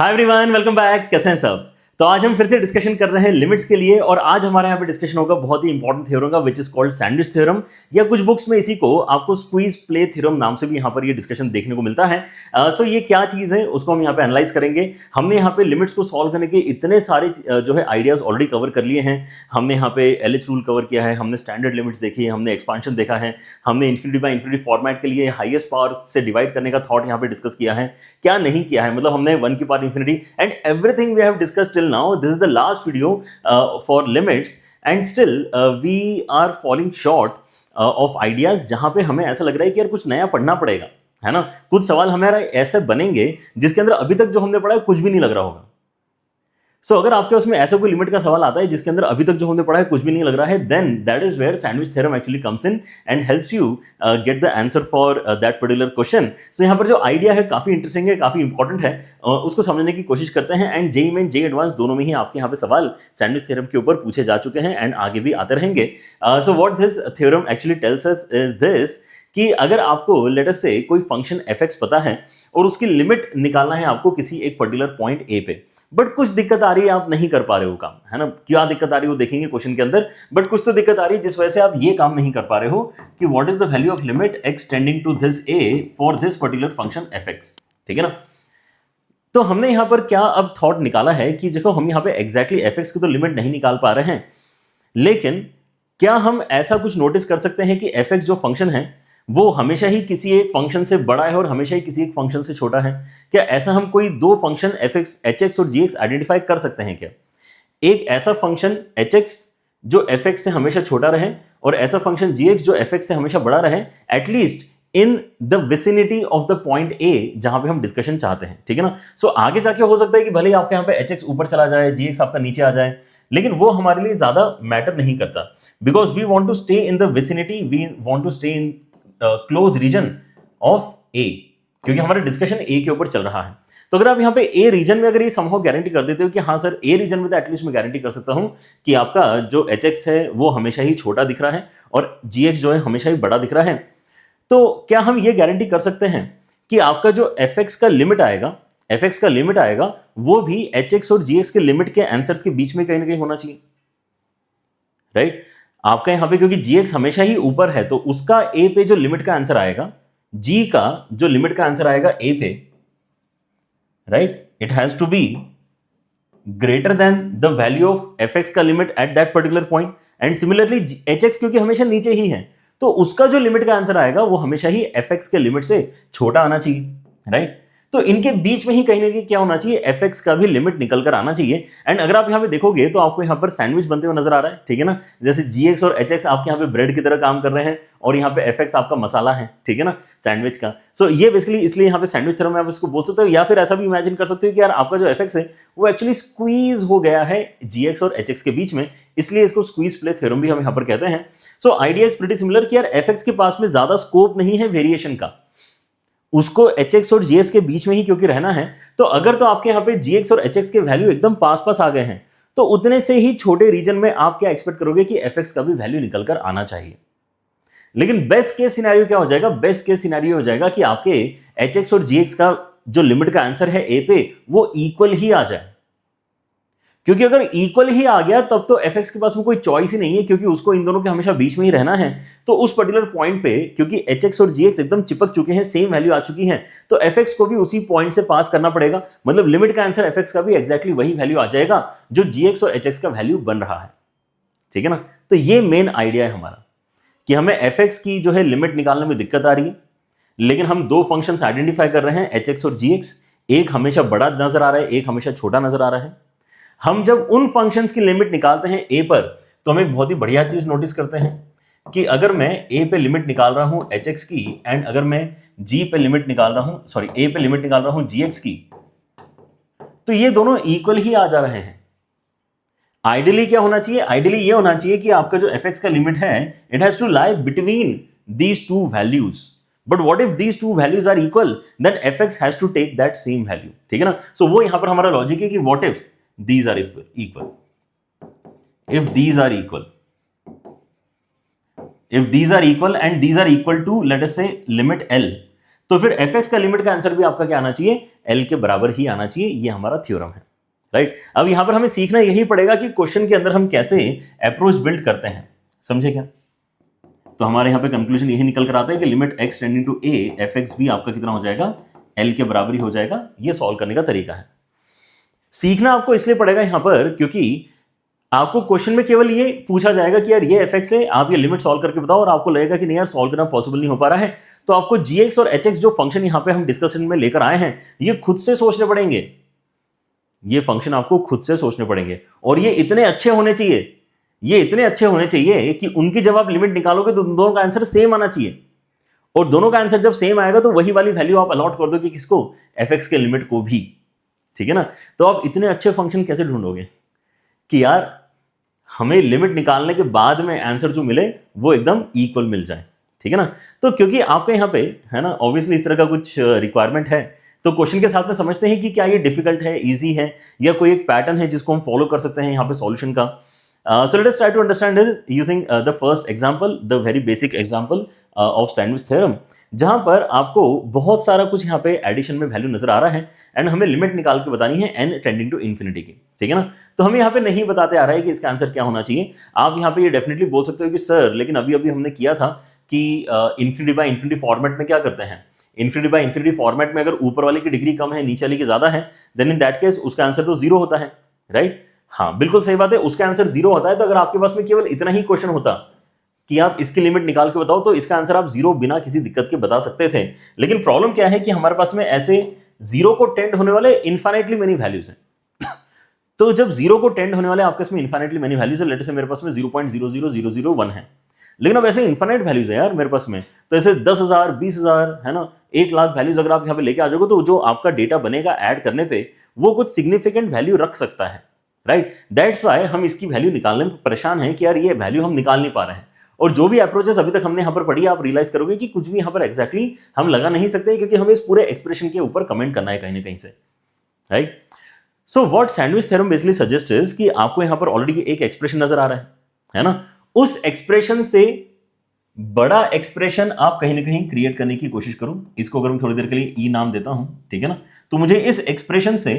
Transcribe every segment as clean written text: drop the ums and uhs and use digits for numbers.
Hi everyone, welcome back. कैसे हैं सब? तो आज हम फिर से डिस्कशन कर रहे हैं लिमिट्स के लिए, और आज हमारे यहाँ पे डिस्कशन होगा बहुत ही इंपॉर्टेंट थ्योरम का, which is called sandwich theorem, या कुछ बुक्स में इसी को आपको स्क्वीज प्ले थ्योरम नाम से भी यहाँ पर ये डिस्कशन देखने को मिलता है। सो ये क्या चीज़ है उसको हम यहाँ पे एनालाइज करेंगे। हमने यहाँ पे लिमिट्स को सॉल्व करने के इतने सारे जो है आइडियाज ऑलरेडी कवर कर लिए हैं। हमने यहाँ पे LH रूल कवर किया है, हमने स्टैंडर्ड लिमिट्स देखी है, हमने एक्सपांशन देखा है, हमने इन्फिनिटी बाय इन्फिनिटी फॉर्मेट के लिए हाईएस्ट पावर से डिवाइड करने का थॉट यहाँ पे डिस्कस किया है। क्या नहीं किया है, मतलब हमने 1 की power infinity and everything we have discussed till now. This is the last video for limits, and still we are falling short of ideas, जहां पे हमें ऐसा लग रहा है कि यार कुछ नया पढ़ना पड़ेगा, है ना। कुछ सवाल हमारे ऐसे बनेंगे जिसके अंदर अभी तक जो हमने पढ़ा है कुछ भी नहीं लग रहा होगा। सो अगर आपके उसमें ऐसा कोई लिमिट का सवाल आता है जिसके अंदर अभी तक जो हमने पढ़ा है कुछ भी नहीं लग रहा है, then that is where sandwich theorem actually comes in and helps you get the answer for that particular question. So यहाँ पर जो आइडिया है काफी इंटरेस्टिंग है, काफी इंपॉर्टेंट है, उसको समझने की कोशिश करते हैं। And JEE main, JEE advance दोनों में ही आपके यहाँ पे सवाल सैंडविच थ्योरम के ऊपर पूछे जा चुके हैं एंड आगे भी आते रहेंगे। So what this theorem actually tells us is this कि अगर आपको लेट अस से कोई फंक्शन fx पता है और उसकी लिमिट निकालना है आपको किसी एक पर्टिकुलर पॉइंट a पे, बट कुछ दिक्कत आ रही है, आप नहीं कर पा रहे हो काम, है ना। क्या दिक्कत आ रही है वो देखेंगे क्वेश्चन के अंदर, बट कुछ तो दिक्कत आ रही है जिस वजह से आप ये काम नहीं कर पा रहे हो कि what is the value of limit x tending to this a for this particular function fx, ठीक है ना। तो हमने यहां पर क्या अब थॉट निकाला है कि देखो हम यहां पे एग्जैक्टली fx की तो लिमिट नहीं निकाल पा रहे हैं, लेकिन क्या हम ऐसा कुछ नोटिस कर सकते हैं कि fx जो फंक्शन है वो हमेशा ही किसी एक फंक्शन से बड़ा है और हमेशा ही किसी एक फंक्शन से छोटा है। क्या ऐसा हम कोई दो फंक्शन fx, hx और gx आइडेंटिफाई कर सकते हैं क्या? एक ऐसा फंक्शन hx जो fx से हमेशा छोटा रहे और ऐसा फंक्शन gx जो fx से हमेशा बड़ा रहे, at least in the vicinity of the point a जहां पे हम डिस्कशन चाहते हैं, ठीक है ना। सो आगे जाके हो सकता है कि भले ही आपके यहाँ पे hx ऊपर चला जाए, gx आपका नीचे आ जाए, लेकिन वो हमारे लिए ज्यादा मैटर नहीं करता, because we want to stay in the vicinity, we want to stay in close region of a, क्योंकि हमारा डिस्कशन ए के ऊपर चल रहा है। तो अगर आप यहाँ पे ए रीजन में अगर ये संभव गारंटी कर देते हो कि हाँ सर ए रीजन में तो एटलीस्ट मैं गारंटी कर सकता हूं कि आपका जो hx है वो हमेशा ही छोटा दिख रहा है और gx जो है हमेशा ही बड़ा दिख रहा है, तो क्या हम ये गारंटी कर सकते हैं कि आपका जो fx का लिमिट आएगा वो भी hx और gx के लिमिट के आंसर्स के बीच में कहीं ना कहीं होना चाहिए, राइट। आपका यहां पे क्योंकि gx हमेशा ही ऊपर है तो उसका a पे जो लिमिट का आंसर आएगा, g का जो लिमिट का आंसर आएगा a पे, right, it has to be greater than the value of fx का limit at that particular point. And similarly hx क्योंकि हमेशा नीचे ही है तो उसका जो लिमिट का आंसर आएगा वो हमेशा ही fx के लिमिट से छोटा आना चाहिए, राइट। तो इनके बीच में ही कहीं ना कहीं क्या होना चाहिए, fx का भी लिमिट निकल कर आना चाहिए। एंड अगर आप यहाँ पे देखोगे तो आपको यहाँ पर सैंडविच बनते हुए नजर आ रहा है, ठीक है ना। जैसे gx और hx आपके यहाँ पे ब्रेड की तरह काम कर रहे हैं और यहाँ पे fx आपका मसाला है, ठीक है ना, सैंडविच का। सो ये बेसिकली इसलिए यहाँ पे सैंडविच थ्योरम में आप इसको बोल सकते हो, या फिर ऐसा भी इमेजिन कर सकते हो कि यार आपका जो fx है वो एक्चुअली स्क्वीज हो गया है gx और hx के बीच में, इसलिए इसको स्क्वीज प्ले थ्योरम भी हम यहाँ पर कहते हैं। So idea is pretty similar कि यार fx के पास में ज्यादा स्कोप नहीं है वेरिएशन का, उसको hx और gx के बीच में ही क्योंकि रहना है, तो अगर तो आपके यहाँ पे gx और hx के वैल्यू एकदम पास पास आ गए हैं तो उतने से ही छोटे रीजन में आप क्या एक्सपेक्ट करोगे कि fx का भी वैल्यू निकल कर आना चाहिए। लेकिन बेस्ट केस सिनेरियो क्या हो जाएगा, बेस्ट केस सिनेरियो हो जाएगा कि आपके hx और gx का जो लिमिट का आंसर है a पे वो इक्वल ही आ जाए, क्योंकि अगर इक्वल ही आ गया तब तो fx के पास में कोई चॉइस ही नहीं है, क्योंकि उसको इन दोनों के हमेशा बीच में ही रहना है। तो उस पर्टिकुलर पॉइंट पे क्योंकि hx और gx एकदम चिपक चुके हैं, सेम वैल्यू आ चुकी है, तो fx को भी उसी पॉइंट से पास करना पड़ेगा, मतलब लिमिट का आंसर fx का भी एग्जैक्टली वही वैल्यू आ जाएगा जो gx और hx का वैल्यू बन रहा है, ठीक है ना। तो ये मेन आइडिया है हमारा कि हमें fx की जो है लिमिट निकालने में दिक्कत आ रही है, लेकिन हम दो फंक्शंस आइडेंटिफाई कर रहे हैं hx और gx, एक हमेशा बड़ा नजर आ रहा है, एक हमेशा छोटा नजर आ रहा है। हम जब उन फंक्शंस की लिमिट निकालते हैं a पर तो हम एक बहुत ही बढ़िया चीज नोटिस करते हैं कि अगर मैं a पे लिमिट निकाल रहा हूं hx की एंड अगर मैं g पे लिमिट निकाल रहा हूं, सॉरी a पे लिमिट निकाल रहा हूं gx की, तो ये दोनों इक्वल ही आ जा रहे हैं। आइडियली क्या होना चाहिए, आइडियली ये होना चाहिए कि आपका जो fx का लिमिट है it has to lie between these two values, but what if these two values are equal, then fx has to take that same value, ठीक है ना। सो वो यहां पर हमारा लॉजिक है कि what if these are equal, if these are equal, if these are equal and these are equal to let us say limit L, तो फिर fx का लिमिट का आंसर भी आपका क्या आना चाहिए, l के बराबर ही आना चाहिए। ये हमारा थ्योरम है, राइट। अब यहां पर हमें सीखना यही पड़ेगा कि क्वेश्चन के अंदर हम कैसे अप्रोच बिल्ड करते हैं, समझे क्या। तो हमारे यहां पे कंक्लूजन यही निकल कर आता है कि limit x tending to a fx भी आपका कितना हो जाएगा, l के बराबर ही हो जाएगा। ये सॉल्व करने का तरीका है। सीखना आपको इसलिए पड़ेगा यहां पर क्योंकि आपको क्वेश्चन में केवल ये पूछा जाएगा कि यार ये fx है, आप ये लिमिट सॉल्व करके बताओ, और आपको लगेगा कि नहीं यार सॉल्व करना पॉसिबल नहीं हो पा रहा है, तो आपको gx और hx जो फंक्शन यहां पे हम डिस्कशन में लेकर आए हैं, ये खुद से सोचने पड़ेंगे। ये फंक्शन आपको खुद से सोचने पड़ेंगे, और ये इतने अच्छे होने चाहिए, ये इतने अच्छे होने चाहिए कि उनकी जब आप लिमिट निकालोगे तो दोनों का आंसर सेम आना चाहिए, और दोनों का आंसर जब सेम आएगा तो वही वाली वैल्यू आप अलॉट कर दो कि किसको, fx के लिमिट को भी, ठीक है ना। तो आप इतने अच्छे फंक्शन कैसे ढूंढोगे कि यार हमें लिमिट निकालने के बाद में आंसर जो मिले वो एकदम इक्वल मिल जाए, ठीक है ना। तो क्योंकि आपके यहाँ पे है ना ऑब्वियसली इस तरह का कुछ रिक्वायरमेंट है, तो क्वेश्चन के साथ में समझते हैं कि क्या ये डिफिकल्ट है, इजी है, या कोई एक पैटर्न है जिसको हम फॉलो कर सकते हैं यहाँ पे सॉल्यूशन का। So let us try to understand this using the first example, the very basic example of sandwich theorem, जहां पर आपको बहुत सारा कुछ यहाँ पे एडिशन में वैल्यू नजर आ रहा है एंड हमें लिमिट निकाल के बतानी है n टेंडिंग टू इन्फिनिटी की, ठीक है ना। तो हमें यहाँ पे नहीं बताते आ रहा है कि इसका आंसर क्या होना चाहिए। आप यहाँ पे ये डेफिनेटली बोल सकते हो कि सर लेकिन अभी अभी हमने किया था कि इन्फिनिटी बाय इन्फिनिटी फॉर्मेट में क्या करते हैं, इन्फिनिटी बाय इन्फिनिटी फॉर्मेट में अगर ऊपर वाले की डिग्री कम है नीचे वाले की ज्यादा है, देन इन दैट केस उसका आंसर तो जीरो होता है, राइट। हाँ बिल्कुल सही बात है, उसका आंसर जीरो होता है। तो अगर आपके पास में केवल इतना ही क्वेश्चन होता कि आप इसकी लिमिट निकाल के बताओ, तो इसका आंसर आप जीरो बिना किसी दिक्कत के बता सकते थे। लेकिन प्रॉब्लम क्या है कि हमारे पास में ऐसे जीरो को टेंड होने वाले इनफाइनाइटली मेनी वैल्यूज हैं। तो जब जीरो को टेंड होने वाले आपके इसमें इनफाइनाइटली मेनी वैल्यूज है, लेट से मेरे पास में 0.00001 है, लेकिन अब ऐसे इनफाइनाइट वैल्यूज है यार मेरे पास में, तो ऐसे 10,000 20,000 है ना 1,00,000 वैल्यूज अगर आप यहाँ पे लेके आ जाओगे, तो जो आपका डेटा बनेगा ऐड करने पे वो कुछ सिग्निफिकेंट वैल्यू रख सकता है, राइट। दैट्स वाई हम इसकी वैल्यू निकालने में परेशान हैं कि यार ये वैल्यू हम निकाल नहीं पा रहे हैं। और जो भी अप्रोचेस अभी तक हमने यहाँ पर पढ़ी, आप रियलाइज करोगे कि कुछ भी यहाँ पर एग्जैक्टली हम लगा नहीं सकते, क्योंकि हमें इस पूरे एक्सप्रेशन के ऊपर कमेंट करना है कहीं ना कहीं से, right. So what sandwich theorem basically suggest is कि आपको यहाँ पर ऑलरेडी एक एक्सप्रेशन नजर आ रहा है ना, उस एक्सप्रेशन से बड़ा एक्सप्रेशन आप कहीं ना कहीं क्रिएट करने की कोशिश करो। इसको अगर मैं थोड़ी देर के लिए ई नाम देता हूं, ठीक है ना, तो मुझे इस एक्सप्रेशन से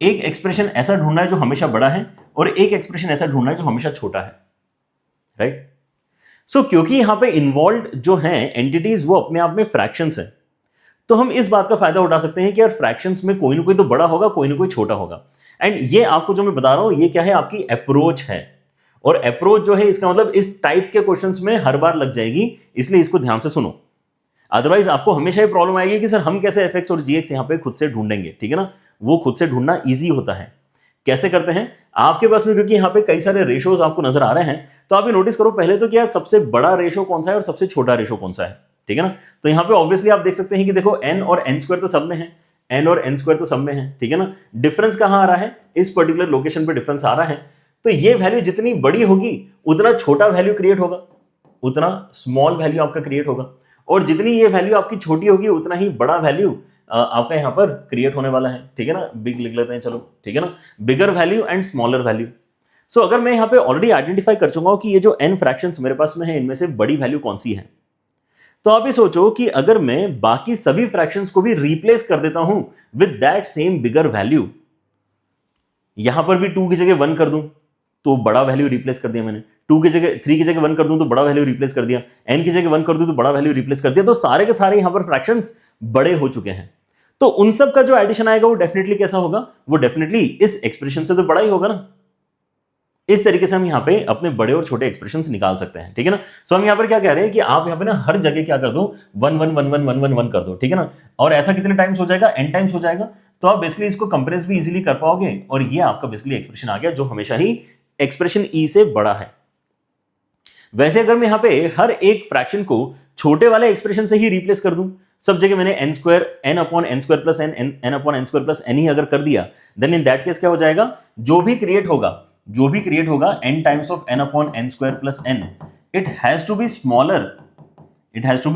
एक एक्सप्रेशन ऐसा ढूंढना है जो हमेशा बड़ा है, और एक एक्सप्रेशन ऐसा ढूंढना है जो हमेशा छोटा है, राइट। सो क्योंकि यहां पे इन्वॉल्व जो हैं एंटिटीज वो अपने आप में फ्रैक्शंस हैं, तो हम इस बात का फायदा उठा सकते हैं कि यार फ्रैक्शंस में कोई ना कोई तो बड़ा होगा, कोई ना कोई छोटा होगा। एंड ये आपको जो मैं बता रहा हूं ये क्या है, आपकी अप्रोच है, और अप्रोच जो है इसका मतलब इस टाइप के क्वेश्चंस में हर बार लग जाएगी, इसलिए इसको ध्यान से सुनो। अदरवाइज आपको हमेशा ये प्रॉब्लम आएगी कि सर हम कैसे fx और gx यहां पे खुद से ढूंढेंगे, ठीक है ना। वो खुद से ढूंढना इजी होता है। कैसे करते हैं, आपके पास में क्योंकि यहाँ पे कई सारे रेशोज आपको नजर आ रहे हैं, तो आप ये नोटिस करो पहले तो क्या सबसे बड़ा रेशो कौन सा है और सबसे छोटा रेशो कौन सा है, ठीक है ना। तो यहाँ पे ऑब्वियसली आप देख सकते हैं कि देखो n और n स्क्वायर तो सब में है, n और n स्क्वायर तो सब में है, ठीक है ना। डिफरेंस कहाँ आ रहा है, इस पर्टिकुलर लोकेशन पे डिफरेंस आ रहा है। तो ये वैल्यू जितनी बड़ी होगी उतना छोटा वैल्यू क्रिएट होगा, उतना स्मॉल वैल्यू आपका क्रिएट होगा, और जितनी ये वैल्यू आपकी छोटी होगी उतना ही बड़ा वैल्यू आपका यहाँ पर क्रिएट होने वाला है, ठीक है ना। बिग लिख लेते हैं चलो, ठीक है ना, बिगर वैल्यू एंड स्मॉलर वैल्यू। सो अगर मैं यहाँ पे ऑलरेडी आइडेंटिफाई कर चुका हूं कि ये जो n फ्रैक्शंस मेरे पास में है इनमें से बड़ी वैल्यू कौन सी है, तो आप ये सोचो कि अगर मैं बाकी सभी फ्रैक्शंस को भी रिप्लेस कर देता हूं with that same bigger value, यहां पर भी 2 की जगह 1 कर दूं तो बड़ा वैल्यू रिप्लेस कर दिया मैंने, 2 की जगह 3 की जगह 1 कर दूं तो बड़ा वैल्यू रिप्लेस कर दिया, n की जगह 1 कर दूं तो बड़ा वैल्यू रिप्लेस कर दिया, तो सारे के सारे यहां पर फ्रैक्शंस बड़े हो चुके हैं। तो उन सब का जो एडिशन आएगा वो डेफिनेटली कैसा होगा, वो डेफिनेटली इस एक्सप्रेशन से तो बड़ा ही होगा ना। इस तरीके से हम यहाँ पे अपने बड़े और छोटे एक्सप्रेशंस निकाल सकते हैं, ठीक है ना। सो हम यहाँ पर क्या कह रहे हैं कि आप यहाँ पे ना हर जगह क्या कर दो 1 1 1 1 1 1 1 कर दो, ठीक है ना। और ऐसा कितने टाइम्स हो जाएगा, n टाइम्स हो जाएगा, तो आप बेसिकली इसको कंप्रेस भी इजीली कर पाओगे, और ये आपका बेसिकली एक्सप्रेशन आ गया जो हमेशा ही एक्सप्रेशन ई से बड़ा है। वैसे अगर मैं यहाँ पे हर एक फ्रैक्शन को छोटे वाले एक्सप्रेशन से ही रिप्लेस कर दूं, सब जगह मैंने n square n upon n square plus n upon n square plus n ही अगर कर दिया, देन इन दैट केस क्या हो जाएगा, जो भी क्रिएट होगा n times of n upon n square plus n, it has to be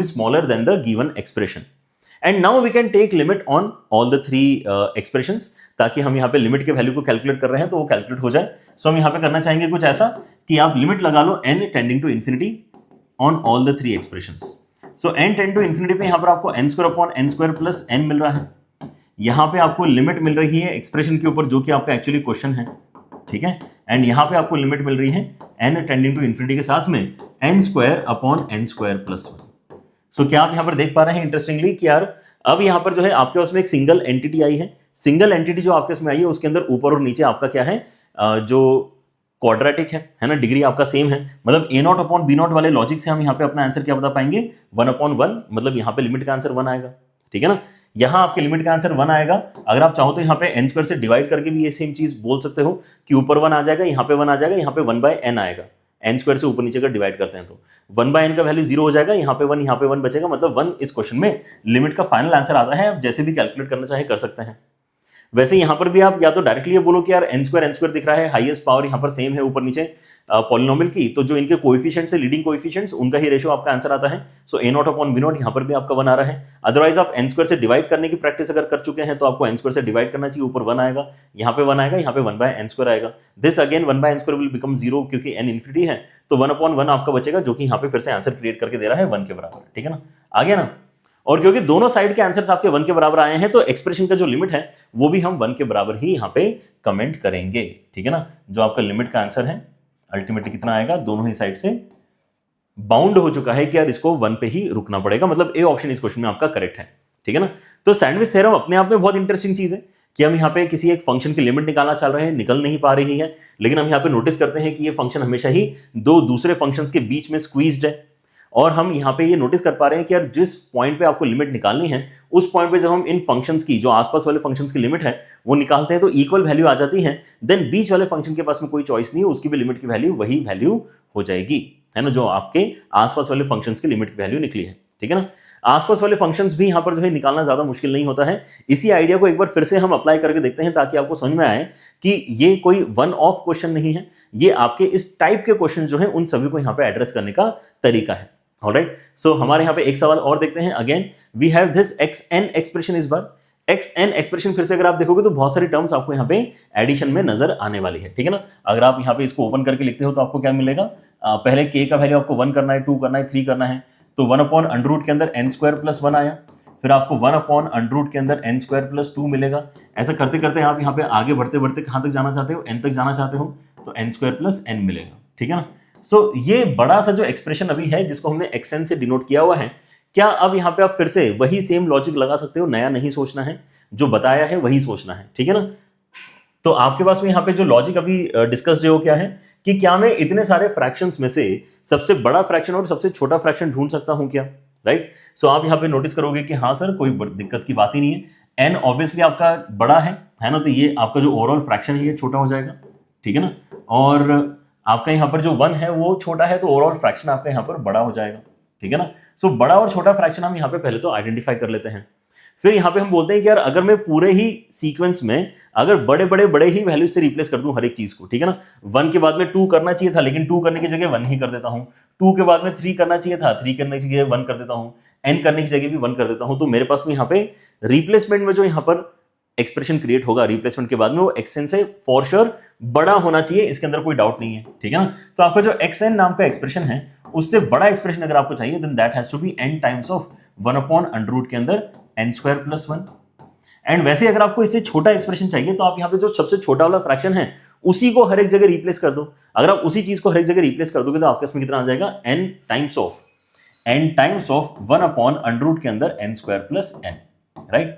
smaller than the given expression. And now we can take limit on all the 3 expressions, ताकि हम यहाँ पे लिमिट के वैल्यू को calculate कर रहे हैं तो वो कैलकुलेट हो जाए। सो हम यहाँ पे करना चाहेंगे कुछ ऐसा कि आप लिमिट लगा लो n tending to infinity on all the 3 expressions. So n tend to infinity पे यहाँ पर आपको n square upon n square plus n मिल रहा है। यहाँ पे आपको लिमिट मिल रही है एक्सप्रेशन के ऊपर, जो कि आपका एक्चुअली क्वेश्चन है, ठीक है। एंड यहाँ पे आपको लिमिट मिल रही है n टेंडिंग टू इन्फिनिटी के साथ में n square upon n square plus 1। सो क्या आप यहाँ पर देख पा रहे हैं इंटरेस्टिंगली कि यार अब यहाँ पर जो है आपके पास में एक सिंगल एंटिटी आई है। सिंगल एंटिटी जो आपके इसमें आई है उसके अंदर ऊपर और नीचे आपका क्या है, जो क्वाड्रेटिक है ना, डिग्री आपका सेम है। मतलब ए नॉट अपॉन बी नॉट वाले लॉजिक से हम यहाँ पे अपना आंसर क्या बता पाएंगे, 1/1, मतलब यहाँ पे लिमिट का आंसर 1 आएगा, ठीक है ना। यहाँ आपके लिमिट का आंसर 1 आएगा। अगर आप चाहो तो यहाँ पे n स्क्वायर से डिवाइड करके भी ये सेम चीज बोल सकते हो कि ऊपर 1 आ जाएगा, यहाँ पे 1 आ जाएगा, यहाँ पे 1/n आएगा। n स्क्वायर से ऊपर नीचे का डिवाइड करते हैं तो 1/n का वैल्यू 0 हो जाएगा, यहाँ पे 1, यहाँ पे 1 बचेगा, मतलब 1 इस क्वेश्चन में लिमिट का फाइनल आंसर आता है। आप जैसे भी कैलकुलेट करना चाहे कर सकते हैं। वैसे यहाँ पर भी आप या तो डायरेक्टली ये बोलो कि यार n स्क्वायर दिख रहा है, हाईएस्ट पावर यहाँ पर सेम है ऊपर नीचे पॉलिनोमियल की, तो जो इनके कोएफिशिएंट्स है, लीडिंग कोएफिशिएंट्स, उनका ही रेशियो आपका आंसर आता है। सो a not upon b not यहाँ पर भी आपका 1 आ रहा है। अदरवाइज आप n स्क्वायर से डिवाइड करने की प्रैक्टिस अगर कर चुके हैं तो आपको n स्क्वायर से डिवाइड करना चाहिए, ऊपर 1 आएगा, यहाँ पे 1 आएगा, यहाँ पे 1/n स्क्वायर आएगा। This again 1/n square will become 0 क्योंकि n इन्फिनिटी है, तो 1/1 आपका बचेगा, जो कि यहाँ पे फिर से आंसर क्रिएट करके दे रहा है 1 के बराबर, ठीक है ना। आ गया ना। और क्योंकि दोनों साइड के आंसर्स आपके 1 के बराबर आए हैं तो एक्सप्रेशन का जो लिमिट है वो भी हम 1 के बराबर ही यहाँ पे कमेंट करेंगे, ठीक है ना। जो आपका लिमिट का आंसर है अल्टीमेटली कितना आएगा, दोनों ही साइड से बाउंड हो चुका है कि यार इसको 1 पे ही रुकना पड़ेगा, मतलब ए ऑप्शन इस क्वेश्चन में आपका करेक्ट है, ठीक है ना। तो सैंडविच थ्योरम अपने आप में बहुत इंटरेस्टिंग चीज है कि हम यहाँ पे किसी एक फंक्शन की लिमिट निकालना चाह रहे हैं, निकल नहीं पा रही है, लेकिन हम यहाँ पे नोटिस करते हैं कि ये फंक्शन हमेशा ही दो दूसरे फंक्शंस के बीच में स्क्वीज्ड है। और हम यहाँ पे ये नोटिस कर पा रहे हैं कि यार जिस पॉइंट पे आपको लिमिट निकालनी है उस पॉइंट पे जब हम इन फंक्शंस की जो आसपास वाले फंक्शंस की लिमिट है वो निकालते हैं तो इक्वल वैल्यू आ जाती है। देन बीच वाले फंक्शन के पास में कोई चॉइस नहीं है, उसकी भी लिमिट की वैल्यू वही वैल्यू हो जाएगी, है ना, जो आपके आसपास वाले फंक्शंस की लिमिट की वैल्यू निकली है, ठीक है ना। आसपास वाले फंक्शंस भी यहाँ पर जो है निकालना ज्यादा मुश्किल नहीं होता है। इसी आइडिया को एक बार फिर से हम अप्लाई करके देखते हैं ताकि आपको समझ में आए कि ये कोई वन ऑफ क्वेश्चन नहीं है, ये आपके इस टाइप के क्वेश्चन जो है उन सभी को यहाँ पे एड्रेस करने का तरीका है। ऑलराइट, सो हमारे यहाँ पे एक सवाल और देखते हैं। Again we have this xn expression. इस बार xn एक्सप्रेशन फिर से अगर आप देखोगे तो बहुत सारी टर्म्स आपको यहाँ पे एडिशन में नजर आने वाली है, ठीक है ना। अगर आप यहाँ पे इसको ओपन करके लिखते हो तो आपको क्या मिलेगा, पहले k का वैल्यू आपको 1 करना है, 2 करना है, 3 करना है, तो 1/√√ के अंदर n स्क्वायर प्लस 1 आया, फिर आपको 1/√√ के अंदर n स्क्वायर प्लस 2 मिलेगा। ऐसा करते करते आप यहाँ पे आगे बढ़ते बढ़ते कहाँ तक जाना चाहते हो, n तक जाना चाहते हो तो n स्क्वायर प्लस n मिलेगा, ठीक है ना। सो ये बड़ा सा जो एक्सप्रेशन अभी है जिसको हमने xn से डिनोट किया हुआ है, क्या अब यहाँ पे आप फिर से वही सेम लॉजिक लगा सकते हो, नया नहीं सोचना है, जो बताया है वही सोचना है, ठीक है ना। तो आपके पास में यहाँ पे जो लॉजिक अभी डिस्कस जो क्या है कि क्या मैं इतने सारे फ्रैक्शंस में से सबसे बड़ा फ्रैक्शन और सबसे छोटा फ्रैक्शन ढूंढ सकता हूं क्या, राइट। सो आप यहाँ पे नोटिस करोगे कि हाँ सर, कोई दिक्कत की बात ही नहीं है। n ऑब्वियसली आपका बड़ा है ना, तो ये आपका जो ओवरऑल फ्रैक्शन है ये छोटा हो जाएगा, ठीक है ना। और आपका यहाँ पर जो 1 है वो छोटा है तो ओवरऑल फ्रैक्शन आपका यहाँ पर बड़ा हो जाएगा, ठीक है ना। सो बड़ा और छोटा फ्रैक्शन हम यहाँ पे पहले तो आइडेंटिफाई कर लेते हैं। फिर यहाँ पे हम बोलते हैं कि यार अगर मैं पूरे ही सीक्वेंस में अगर बड़े ही वैल्यूज से रिप्लेस कर दूं हर एक चीज को, ठीक है ना। 1 के बाद में 2 करना चाहिए था लेकिन 2 करने की जगह 1 ही कर देता हूं, 2 के बाद में 3 करना चाहिए था, 3 करने की जगह 1 कर देता हूं, n करने की जगह भी 1 कर देता हूं, तो मेरे पास में यहाँ पे रिप्लेसमेंट में जो यहाँ पर एक्सप्रेशन क्रिएट होगा रिप्लेसमेंट के बाद में वो xn से फॉर श्योर बड़ा होना चाहिए, इसके अंदर कोई डाउट नहीं है, ठीक है ना। तो आपका जो xn नाम का एक्सप्रेशन है उससे बड़ा एक्सप्रेशन अगर आपको चाहिए then that has to be n times of 1/√√ के अंदर n स्क्वायर प्लस 1। एंड वैसे अगर आपको इससे छोटा एक्सप्रेशन चाहिए तो आप यहाँ पे जो सबसे छोटा वाला फ्रैक्शन है उसी को हर एक जगह रिप्लेस कर दो। अगर आप उसी चीज को हर एक जगह रिप्लेस कर दोगे तो आपके इसमें कितना आ जाएगा, n टाइम्स ऑफ 1/√√ के अंदर n square plus n, right.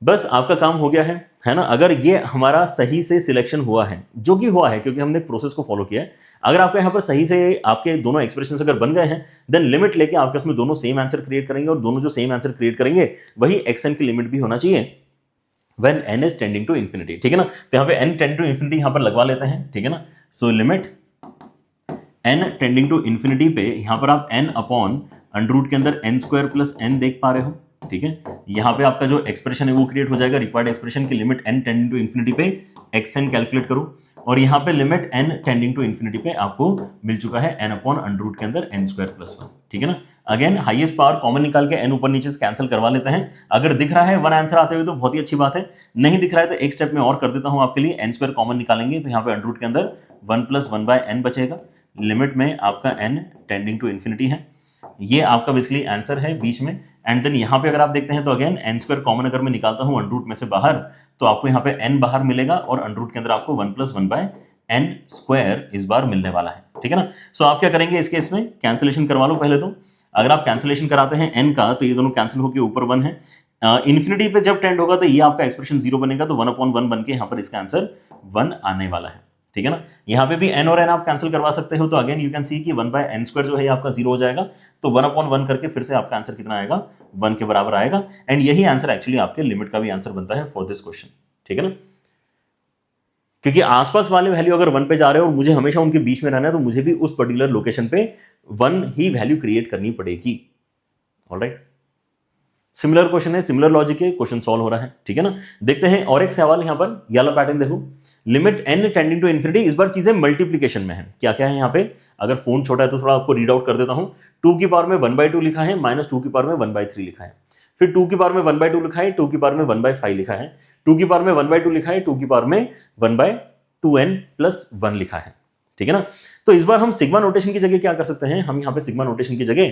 बस आपका काम हो गया है ना। अगर ये हमारा सही से सिलेक्शन हुआ है, जो कि हुआ है क्योंकि हमने प्रोसेस को फॉलो किया है, अगर आपका यहाँ पर सही से आपके दोनों एक्सप्रेशंस अगर बन गए हैं देन लिमिट लेके आपके इसमें दोनों सेम आंसर क्रिएट करेंगे और दोनों जो सेम आंसर क्रिएट करेंगे वही xn की लिमिट भी होना चाहिए when n is tending to infinity, ठीक है ना। तो यहाँ पे n tend to infinity यहाँ पर लगवा लेते हैं, ठीक है ना। So limit n tending to infinity पे यहाँ पर आप n/√√ के अंदर n स्क्वायर प्लस n देख पा रहे हो, ठीक है। यहाँ पे आपका जो एक्सप्रेशन है वो क्रिएट हो जाएगा, रिक्वायर्ड एक्सप्रेशन की limit n tending to infinity पे xn कैलकुलेट करो और यहाँ पे limit n tending to infinity पे आपको मिल चुका है n/√√ के अंदर n स्क्वायर प्लस 1, ठीक है ना। अगेन हाईएस्ट पावर कॉमन निकाल के n ऊपर नीचे से कैंसिल करवा लेते हैं। अगर दिख रहा है 1 आंसर आते हुए तो बहुत ही अच्छी बात है, नहीं दिख रहा है तो एक स्टेप में और कर देता हूं आपके लिए। n स्क्वायर कॉमन निकालेंगे तो यहाँ पे √√ के अंदर 1 + 1/n बचेगा। लिमिट में आपका n टेंडिंग टू इन्फिनिटी है ये आपका बेसिकली आंसर है बीच में। एंड देन यहाँ पे अगर आप देखते हैं तो अगेन एन स्क्वायर कॉमन अगर मैं निकालता हूँ अंडर रूट में से बाहर, तो आपको यहाँ पे एन बाहर मिलेगा और अंडर रूट के अंदर आपको 1 + 1/n स्क्वायर इस बार मिलने वाला है, ठीक है ना। सो आप क्या करेंगे इस केस में, कैंसिलेशन करवा लो पहले तो। अगर आप कैंसिलेशन कराते हैं n का तो ये दोनों कैंसिल होकर ऊपर 1 है, इन्फिनिटी पे जब टेंड होगा तो ये आपका एक्सप्रेशन 0 बनेगा, तो 1/1 बन के यहाँ पर इसका आंसर 1 आने वाला है, ठीक है ना। यहाँ पे भी n और n आप कैंसिल करवा सकते हो, तो अगेन यू कैन सी कि 1/n² जो है आपका 0 हो जाएगा, तो 1/1 करके फिर से आपका आंसर कितना आएगा, 1 के बराबर आएगा। एंड यही आंसर एक्चुअली आपके लिमिट का भी आंसर बनता है फॉर दिस क्वेश्चन, ठीक है ना। क्योंकि आसपास वाले वैल्यू अगर 1 पे जा रहे हो और मुझे हमेशा उनके बीच में रहना है, तो मुझे भी उस पर्टिकुलर लोकेशन पे 1 ही वैल्यू क्रिएट करनी पड़ेगी। ऑलराइट, सिमिलर क्वेश्चन है, सिमिलर लॉजिक है, क्वेश्चन सॉल्व हो रहा है, ठीक है ना। देखते हैं और एक सवाल यहाँ पर, ये वाला पैटर्न देखो, limit n tending to infinity. इस बार चीजें मल्टीप्लीकेशन में है, क्या क्या है यहाँ पे, अगर फोन छोटा है तो थोड़ा आपको रीड आउट कर देता हूं। 2 की पावर में 1/2 लिखा है, -2 की पावर में 1/3 लिखा है, फिर 2 की पावर में 1/2 लिखा है, 2 की पावर में 1/5 लिखा है, 2 की पावर में 1/2 लिखा है, 2 की पावर में 1/2n + 1 लिखा है, ठीक है ना। तो इस बार हम सिग्मा नोटेशन की जगह क्या कर सकते हैं, हम यहाँ पे सिग्मा नोटेशन की जगह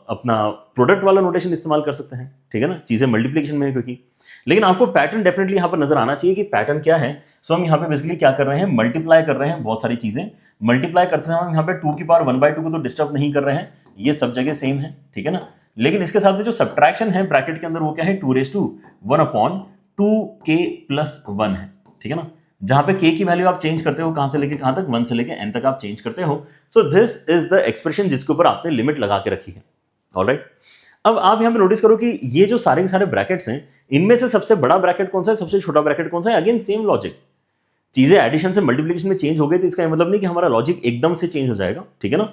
अपना प्रोडक्ट वाला नोटेशन इस्तेमाल कर सकते हैं, ठीक है ना। चीजें मल्टीप्लिकेशन में है क्योंकि, लेकिन आपको पैटर्न डेफिनेटली यहाँ पर नजर आना चाहिए कि पैटर्न क्या है। सो हम यहाँ पे बेसिकली क्या कर रहे हैं, मल्टीप्लाई कर रहे हैं बहुत सारी चीजें। मल्टीप्लाई करते समय हम यहाँ पे 2 की पावर 1/2 को तो डिस्टर्ब नहीं कर रहे हैं, ये सब जगह सेम है, ठीक है ना। लेकिन इसके साथ में जो सब्ट्रैक्शन है ब्रैकेट के अंदर वो क्या है, 2^1/2k + 1 है, ठीक है ना। जहां पे k की वैल्यू आप चेंज करते हो, कहां से लेके कहां तक, 1 से लेके n तक आप चेंज करते हो। सो दिस इज द एक्सप्रेशन जिसके ऊपर आपने लिमिट लगा के रखी है, ऑलराइट। अब आप यहां पे नोटिस करो कि ये जो सारे के सारे ब्रैकेट्स हैं, इनमें से सबसे बड़ा ब्रैकेट कौन सा है, सबसे छोटा ब्रैकेट कौन सा है। अगेन सेम लॉजिक, चीजें एडिशन से मल्टीप्लिकेशन में चेंज हो गई तो इसका मतलब नहीं कि हमारा लॉजिक एकदम से चेंज हो जाएगा, ठीक है ना।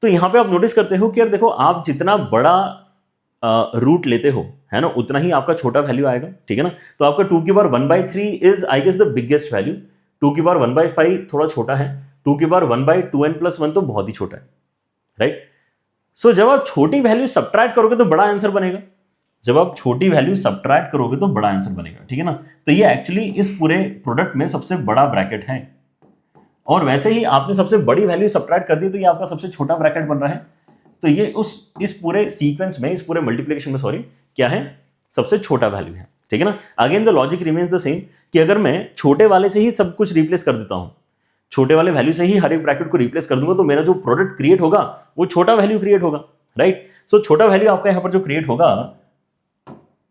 तो यहां पे आप नोटिस करते हो कि यार देखो, आप जितना बड़ा रूट लेते हो, है ना, उतना ही आपका छोटा वैल्यू आएगा, ठीक है ना। तो आपका 2 की power 1/3 is I guess the biggest value, 2 की पावर 1/5 थोड़ा छोटा है, 2 की पावर 1/2n + 1 तो बहुत ही छोटा है, राइट। सो जब आप छोटी वैल्यू सब्ट्रैक्ट करोगे तो बड़ा आंसर बनेगा, जब आप छोटी वैल्यू सब्ट्रैक्ट करोगे तो बड़ा आंसर बनेगा, ठीक है ना। तो ये एक्चुअली इस पूरे प्रोडक्ट में सबसे बड़ा ब्रैकेट है, और वैसे ही आपने सबसे बड़ी वैल्यू सब्ट्रैक्ट कर दी तो ये आपका सबसे छोटा ब्रैकेट बन रहा है। तो ये इस पूरे सीक्वेंस में, इस पूरे मल्टीप्लिकेशन में, सॉरी, क्या है, सबसे छोटा वैल्यू है, ठीक है ना। Again the logic remains the same कि अगर मैं छोटे वाले से ही सब कुछ रिप्लेस कर देता हूं, छोटे वाले वैल्यू से ही हर एक ब्रैकेट को रिप्लेस कर दूंगा, तो मेरा जो प्रोडक्ट क्रिएट होगा वो छोटा वैल्यू क्रिएट होगा, राइट। सो छोटा वैल्यू आपका यहां पर जो क्रिएट होगा,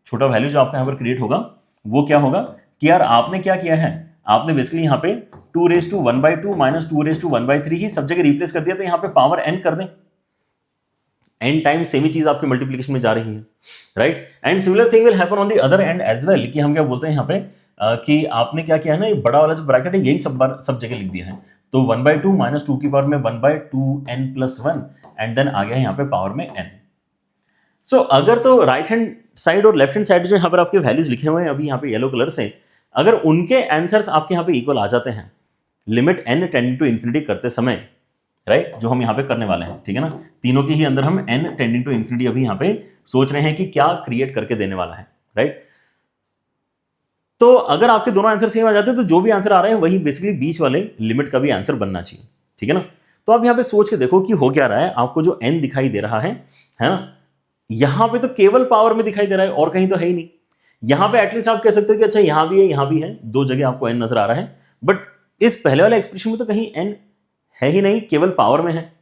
छोटा वैल्यू जो आपका यहां पर क्रिएट होगा वो क्या होगा कि यार आपने क्या किया है, आपने बेसिकली यहां पे 2^1/2 - 2^1/3 ही सब जगह रिप्लेस कर दिया, तो यहां पे पावर n कर दें, n टाइम सेम ही चीज आपके मल्टीप्लिकेशन में जा रही है, right. And similar thing will happen on the other end as well, कि हम क्या बोलते हैं यहाँ पे कि आपने क्या किया है ना, ये बड़ा वाला जो ब्रैकेट है यही सब जगह लिख दिया है, तो 1/2 - 2 की पावर में 1/2n + 1 एंड देन आ गया यहाँ पे पावर में n। सो अगर तो राइट हैंड साइड और लेफ्ट हैंड साइड जो यहाँ पर आपके वैल्यूज लिखे हुए हैं अभी यहाँ पे येलो कलर से, अगर उनके आंसर्स आपके यहाँ पे इक्वल आ जाते हैं limit n tending to infinity करते समय, राइट, जो हम यहाँ पे करने वाले हैं, ठीक है ना। तीनों के ही अंदर हम n टेंडिंग टू इन्फिनिटी अभी यहाँ पे सोच रहे हैं कि क्या क्रिएट करके देने वाला है, राइट। तो अगर आपके दोनों आंसर सेम आ जाते हैं तो जो भी आंसर आ रहे हैं वही बेसिकली बीच वाले लिमिट का भी आंसर बनना चाहिए, ठीक है ना। तो आप यहाँ पे सोच के देखो कि हो क्या रहा है, आपको जो n दिखाई दे रहा है ना, यहां पे तो केवल पावर में दिखाई दे रहा है और कहीं तो है ही नहीं। यहां पे एटलीस्ट आप कह सकते हो कि अच्छा यहां भी है, यहां भी है, दो जगह आपको n नजर आ रहा है, बट इस पहले वाले एक्सप्रेशन में तो कहीं n है ही नहीं, केवल पावर में है।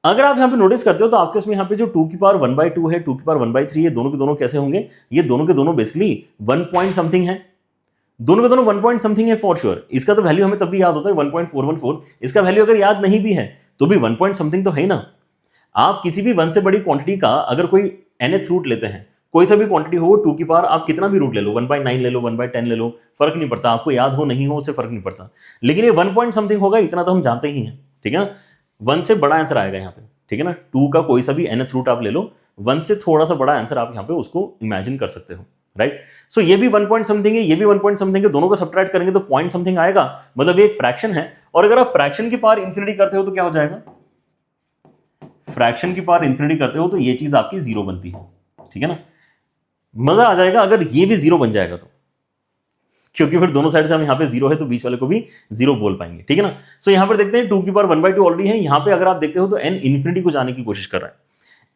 अगर आप यहां पे नोटिस करते हो तो आपके इसमें यहां पे जो 2 की पावर 1/2 है, 2 की पावर 1/3 है, दोनों के दोनों कैसे होंगे, ये दोनों के दोनों बेसिकली 1 पॉइंट समथिंग है, दोनों के दोनों 1 पॉइंट समथिंग है फॉर श्योर। इसका तो वैल्यू हमें तब भी याद होता है 1.414, इसका वैल्यू अगर याद नहीं भी है तो भी 1 पॉइंट समथिंग तो है ना। आप किसी भी 1 से बड़ी क्वांटिटी का अगर कोई nth रूट लेते हैं, कोई सा भी क्वांटिटी हो, 2 की पावर आप कितना भी रूट ले लो, 1/9 ले लो, 1/10 ले लो, फर्क नहीं पड़ता, आपको याद हो नहीं हो उससे फर्क नहीं पड़ता, लेकिन ये 1 पॉइंट समथिंग होगा, इतना तो हम जानते ही हैं, ठीक है ना। 1 से बड़ा आंसर आएगा यहाँ पे, ठीक है ना। 2 का कोई सा भी nth रूट आप ले लो, 1 से थोड़ा सा बड़ा आंसर आप यहाँ पे उसको इमेजिन कर सकते हो, राइट। सो ये भी 1 पॉइंट समथिंग है, ये भी 1 पॉइंट समथिंग है, दोनों को सब्ट्रैक्ट करेंगे तो पॉइंट समथिंग आएगा, मतलब ये एक फ्रैक्शन है। और अगर आप फ्रैक्शन की पावर इंफिनिटी करते हो तो क्या हो जाएगा, फ्रैक्शन की पावर इंफिनिटी करते हो तो ये चीज आपकी 0 बनती है, ठीक है ना। मजा आ जाएगा अगर ये भी 0 बन जाएगा तो, क्योंकि फिर दोनों साइड से हम यहाँ पे जीरो है तो बीच वाले को भी जीरो बोल पाएंगे, ठीक है ना। सो यहाँ पर देखते हैं 2 की पावर 1/2 ऑलरेडी है। यहाँ पे अगर आप देखते हो तो n इन्फिनिटी को जाने की कोशिश कर रहा है।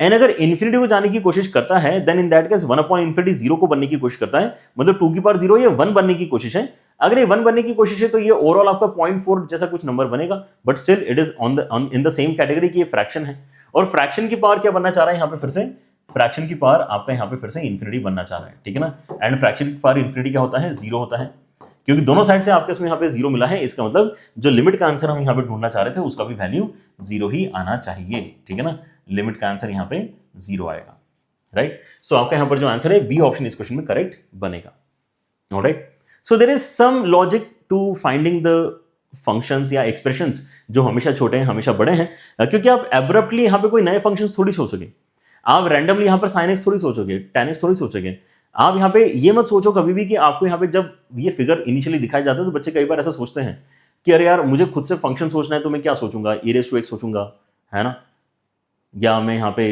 n अगर इन्फिनिटी को जाने की कोशिश करता है then in that case 1/∞ zero को बनने की कोशिश करता है, मतलब 2 की पावर 0 ये 1 बनने की कोशिश है। अगर ये 1 बनने की कोशिश है तो ये ओवरऑल आपका 0.4 जैसा कुछ नंबर बनेगा, but still it is in the same category कि ये फ्रैक्शन है। और फ्रैक्शन की पावर क्या बनना चाह रहा है यहाँ पे, फिर से फ्रैक्शन की पावर आपका यहाँ पे फिर से इन्फिनिटी बनना चाह रहा है, ठीक है ना। एंड फ्रैक्शन की पावर इन्फिनिटी क्या होता है, जीरो होता है, क्योंकि दोनों साइड से आपके इसमें यहाँ पे जीरो मिला है। इसका मतलब जो लिमिट का आंसर हम यहाँ पे ढूंढना चाह रहे थे उसका भी वैल्यू जीरो ही आना चाहिए, ठीक है ना। लिमिट का आंसर यहाँ पे जीरो आएगा, राइट। सो आपका यहाँ पर जो आंसर है बी ऑप्शन इस क्वेश्चन में करेक्ट बनेगा, alright. So there is some logic to finding the functions या एक्सप्रेशंस जो हमेशा छोटे हैं हमेशा बड़े हैं, क्योंकि आप एब्रप्टली यहाँ पे कोई नए फंक्शंस थोड़ी सोचोगे, आप रैंडमली यहाँ पर sin x थोड़ी सोचोगे, tan x थोड़ी सोचोगे। आप यहाँ पे ये मत सोचो कभी भी कि आपको यहाँ पे जब ये फिगर इनिशियली दिखाए जाते हैं तो बच्चे कई बार ऐसा सोचते हैं कि अरे यार मुझे खुद से फंक्शन सोचना है तो मैं क्या सोचूंगा, e⁻x सोचूंगा, है ना, या मैं यहाँ पे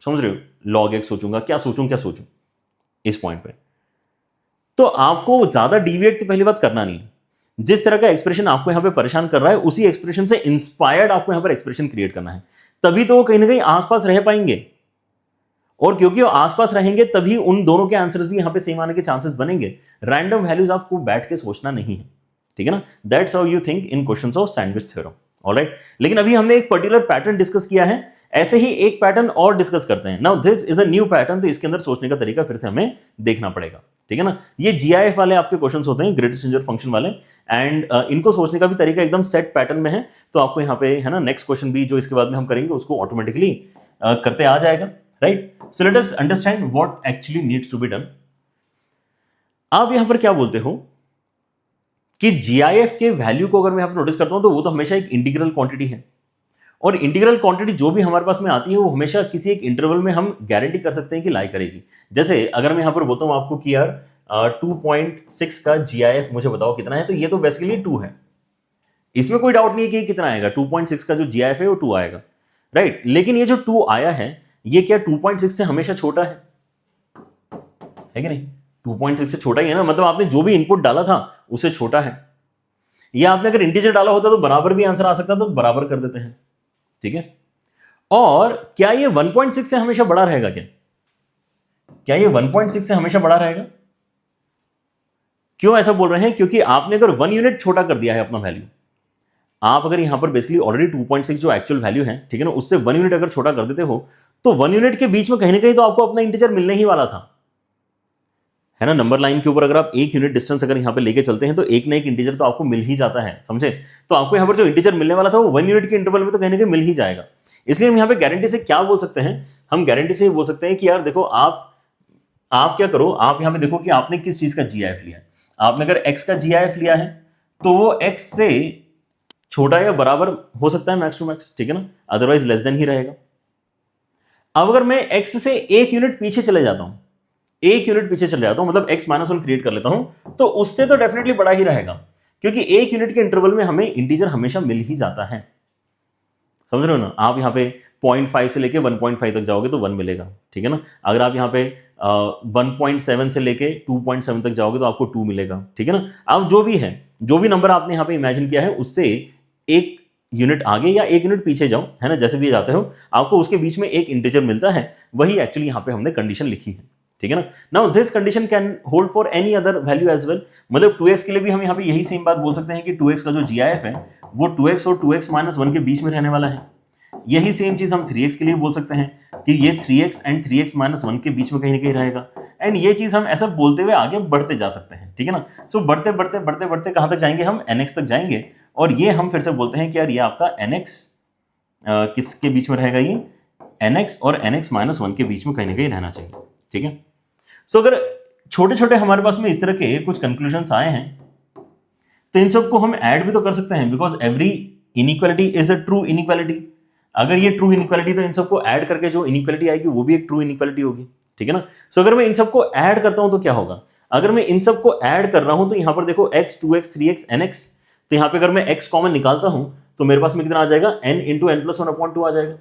समझ रहे हो log x सोचूंगा, क्या सोचूं इस पॉइंट पे। तो आपको ज्यादा डिविएट तो पहली बात करना नहीं है। जिस तरह का एक्सप्रेशन आपको यहाँ पे परेशान कर रहा है उसी एक्सप्रेशन से इंस्पायर्ड आपको यहाँ पर एक्सप्रेशन क्रिएट करना है, तभी तो वो कहीं ना कहीं आसपास रह पाएंगे। और क्योंकि वो आसपास रहेंगे तभी उन दोनों के आंसर्स भी यहाँ पे सेम आने के चांसेस बनेंगे। रैंडम वैल्यूज आपको बैठ के सोचना नहीं है, ठीक है ना। That's how you think in questions of sandwich theorem, alright. लेकिन अभी हमने एक पर्टिकुलर पैटर्न डिस्कस किया है, ऐसे ही एक पैटर्न और डिस्कस करते हैं। Now this is a new pattern, तो इसके अंदर सोचने का तरीका फिर से हमें देखना पड़ेगा, ठीक है ना। ये GIF वाले आपके क्वेश्चंस होते हैं, ग्रेटेस्ट इंटीजर फंक्शन वाले, एंड इनको सोचने का भी तरीका एकदम सेट पैटर्न में है। तो आपको यहाँ पे है ना नेक्स्ट क्वेश्चन भी जो इसके बाद में हम करेंगे उसको ऑटोमेटिकली करते आ जाएगा, right. So let us understand what actually needs to be done. आप यहां पर क्या बोलते हो कि GIF के वैल्यू को अगर मैं यहां पर नोटिस करता हूं तो वो तो हमेशा एक इंटीग्रल क्वांटिटी है, और इंटीग्रल क्वांटिटी जो भी हमारे पास में आती है वो हमेशा किसी एक इंटरवल में हम गारंटी कर सकते हैं कि लाई करेगी। जैसे अगर मैं यहां पर बोलता हूं आपको कि यार 2.6 का GIF मुझे बताओ कितना है, तो ये तो बेसिकली 2 है, इसमें कोई डाउट नहीं है कि कितना आएगा, 2.6 का जो GIF है वो 2 आएगा, राइट। लेकिन ये जो 2 आया है ये क्या 2.6 से हमेशा छोटा है कि नहीं? 2.6 से छोटा ही है ना, मतलब आपने जो भी इनपुट डाला था उससे छोटा है। या आपने अगर इंटीजर डाला होता तो बराबर भी आंसर आ सकता, तो बराबर कर देते हैं, ठीक है। और क्या ये 1.6 से हमेशा बड़ा रहेगा? क्या ये 1.6 से हमेशा बड़ा रहेगा? क्यों ऐसा बोल रहे हैं? क्योंकि आपने अगर 1 यूनिट छोटा कर दिया है अपना वैल्यू, आप अगर यहां पर बेसिकली ऑलरेडी 2.6 जो एक्चुअल वैल्यू है, ठीक है ना, उससे 1 यूनिट अगर छोटा कर देते हो तो 1 यूनिट के बीच में कहीं ना कहीं तो आपको अपना इंटीजर मिलने ही वाला था, है ना। नंबर लाइन के ऊपर अगर आप 1 यूनिट डिस्टेंस अगर यहां पे लेके चलते हैं तो एक ना एक इंटीजर तो आपको मिल ही जाता है, समझे। तो आपको यहां पर जो इंटीजर मिलने वाला था वो 1 यूनिट के इंटरवल में तो कहीं ना कहीं मिल ही जाएगा। इसलिए हम यहां पे गारंटी से क्या बोल सकते हैं, हम गारंटी से बोल सकते हैं कि यार देखो आप क्या करो, आप यहां पे देखो कि आपने किस चीज का GIF लिया है। आपने अगर x का GIF लिया है तो वो x से छोटा या बराबर हो सकता है मैक्स टू मैक्स, ठीक है ना, अदरवाइज लेस देन ही रहेगा। अब अगर मैं x से 1 यूनिट पीछे चले जाता हूं, 1 यूनिट पीछे चले जाता हूं, मतलब x-1 क्रिएट कर लेता हूं, तो उससे तो डेफिनेटली बड़ा ही रहेगा, क्योंकि 1 यूनिट के इंटरवल में हमें इंटीजर हमेशा मिल ही जाता है, समझ रहे हो ना। आप यहां पे 0.5 से लेके 1.5 तक जाओगे तो 1 मिलेगा, ठीक है ना। अगर आप यहां पे 1.7 से लेके 2.7 तक जाओगे तो आपको 2 मिलेगा, ठीक है ना। अब जो भी है, जो भी नंबर आपने यहां पे इमेजिन किया है उससे 1 यूनिट आगे या 1 यूनिट पीछे जाओ, है ना, जैसे भी जाते हो आपको उसके बीच में एक इंटीजर मिलता है, वही एक्चुअली यहां पे हमने कंडीशन लिखी है, ठीक है ना। Now this condition can hold for any other value as well, मतलब 2x के लिए भी हम यहां पे यही सेम बात बोल सकते हैं कि 2x का जो GIF है वो 2x और 2x-1 के बीच में रहने वाला है। यही सेम चीज हम 3x के लिए बोल सकते हैं कि ये 3x एंड 3x-1 के बीच में कहीं ना कहीं रहेगा। एंड ये चीज हम ऐसा बोलते हुए आगे बढ़ते जा सकते हैं, ठीक है ना। सो बढ़ते बढ़ते बढ़ते बढ़ते कहां तक जाएंगे, हम nx तक जाएंगे, और ये हम फिर से बोलते हैं कि यार ये आपका nx किसके बीच में रहेगा, ये nx और nx-1 के बीच में कहीं ना कहीं रहना चाहिए, ठीक है। सो अगर छोटे छोटे हमारे पास में इस तरह के कुछ कंक्लूजन्स आए हैं तो इन सबको हम ऐड भी तो कर सकते हैं, because every inequality is a true inequality. अगर ये ट्रू इनइक्वालिटी तो इन सबको ऐड करके जो इनइक्वालिटी आएगी वो भी एक ट्रू इनइक्वालिटी होगी, ठीक है ना। सो अगर मैं इन सबको ऐड करता हूं तो क्या होगा, अगर मैं इन सबको ऐड कर रहा हूं तो यहां पर देखो x 2x 3x nx, तो यहां पे अगर मैं x कॉमन निकालता हूं तो मेरे पास में कितना आ जाएगा, n इंटू n प्लस 1/2 आ जाएगा,